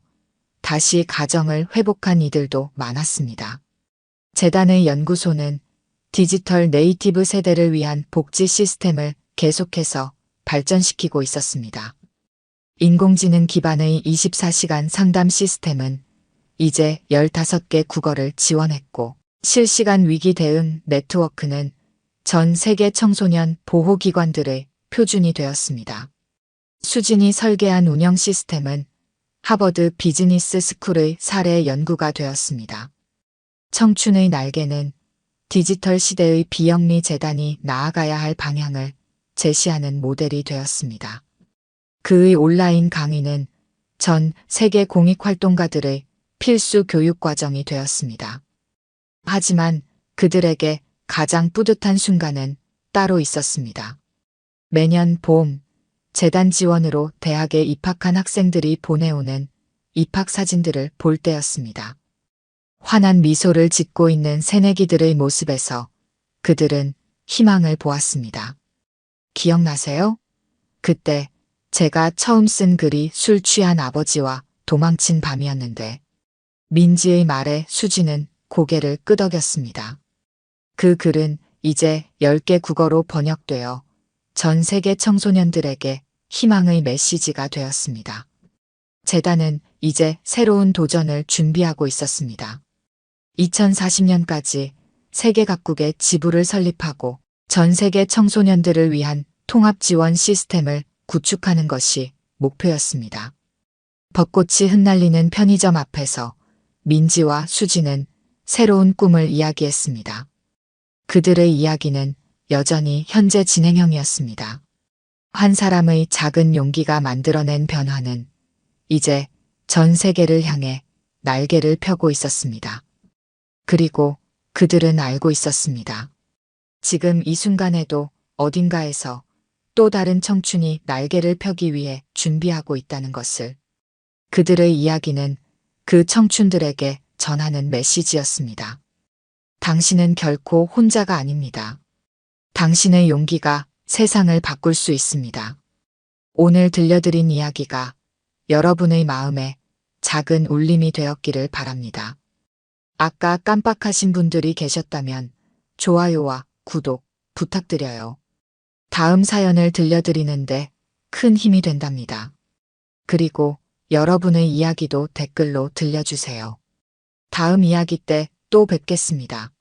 다시 가정을 회복한 이들도 많았습니다. 재단의 연구소는 디지털 네이티브 세대를 위한 복지 시스템을 계속해서 발전시키고 있었습니다. 인공지능 기반의 24시간 상담 시스템은 이제 15개 국어를 지원했고 실시간 위기 대응 네트워크는 전 세계 청소년 보호기관들의 표준이 되었습니다. 수진이 설계한 운영 시스템은 하버드 비즈니스 스쿨의 사례 연구가 되었습니다. 청춘의 날개는 디지털 시대의 비영리 재단이 나아가야 할 방향을 제시하는 모델이 되었습니다. 그의 온라인 강의는 전 세계 공익활동가들의 필수 교육 과정이 되었습니다. 하지만 그들에게 가장 뿌듯한 순간은 따로 있었습니다. 매년 봄, 재단 지원으로 대학에 입학한 학생들이 보내오는 입학 사진들을 볼 때였습니다. 환한 미소를 짓고 있는 새내기들의 모습에서 그들은 희망을 보았습니다. 기억나세요? 그때 제가 처음 쓴 글이 술 취한 아버지와 도망친 밤이었는데 민지의 말에 수지는 고개를 끄덕였습니다. 그 글은 이제 10개 국어로 번역되어 전 세계 청소년들에게 희망의 메시지가 되었습니다. 재단은 이제 새로운 도전을 준비하고 있었습니다. 2040년까지 세계 각국의 지부를 설립하고 전 세계 청소년들을 위한 통합 지원 시스템을 구축하는 것이 목표였습니다. 벚꽃이 흩날리는 편의점 앞에서 민지와 수지는 새로운 꿈을 이야기했습니다. 그들의 이야기는 여전히 현재 진행형이었습니다. 한 사람의 작은 용기가 만들어낸 변화는 이제 전 세계를 향해 날개를 펴고 있었습니다. 그리고 그들은 알고 있었습니다. 지금 이 순간에도 어딘가에서 또 다른 청춘이 날개를 펴기 위해 준비하고 있다는 것을. 그들의 이야기는 그 청춘들에게 전하는 메시지였습니다. 당신은 결코 혼자가 아닙니다. 당신의 용기가 세상을 바꿀 수 있습니다. 오늘 들려드린 이야기가 여러분의 마음에 작은 울림이 되었기를 바랍니다. 아까 깜빡하신 분들이 계셨다면 좋아요와 구독 부탁드려요. 다음 사연을 들려드리는데 큰 힘이 된답니다. 그리고 여러분의 이야기도 댓글로 들려주세요. 다음 이야기 때 또 뵙겠습니다.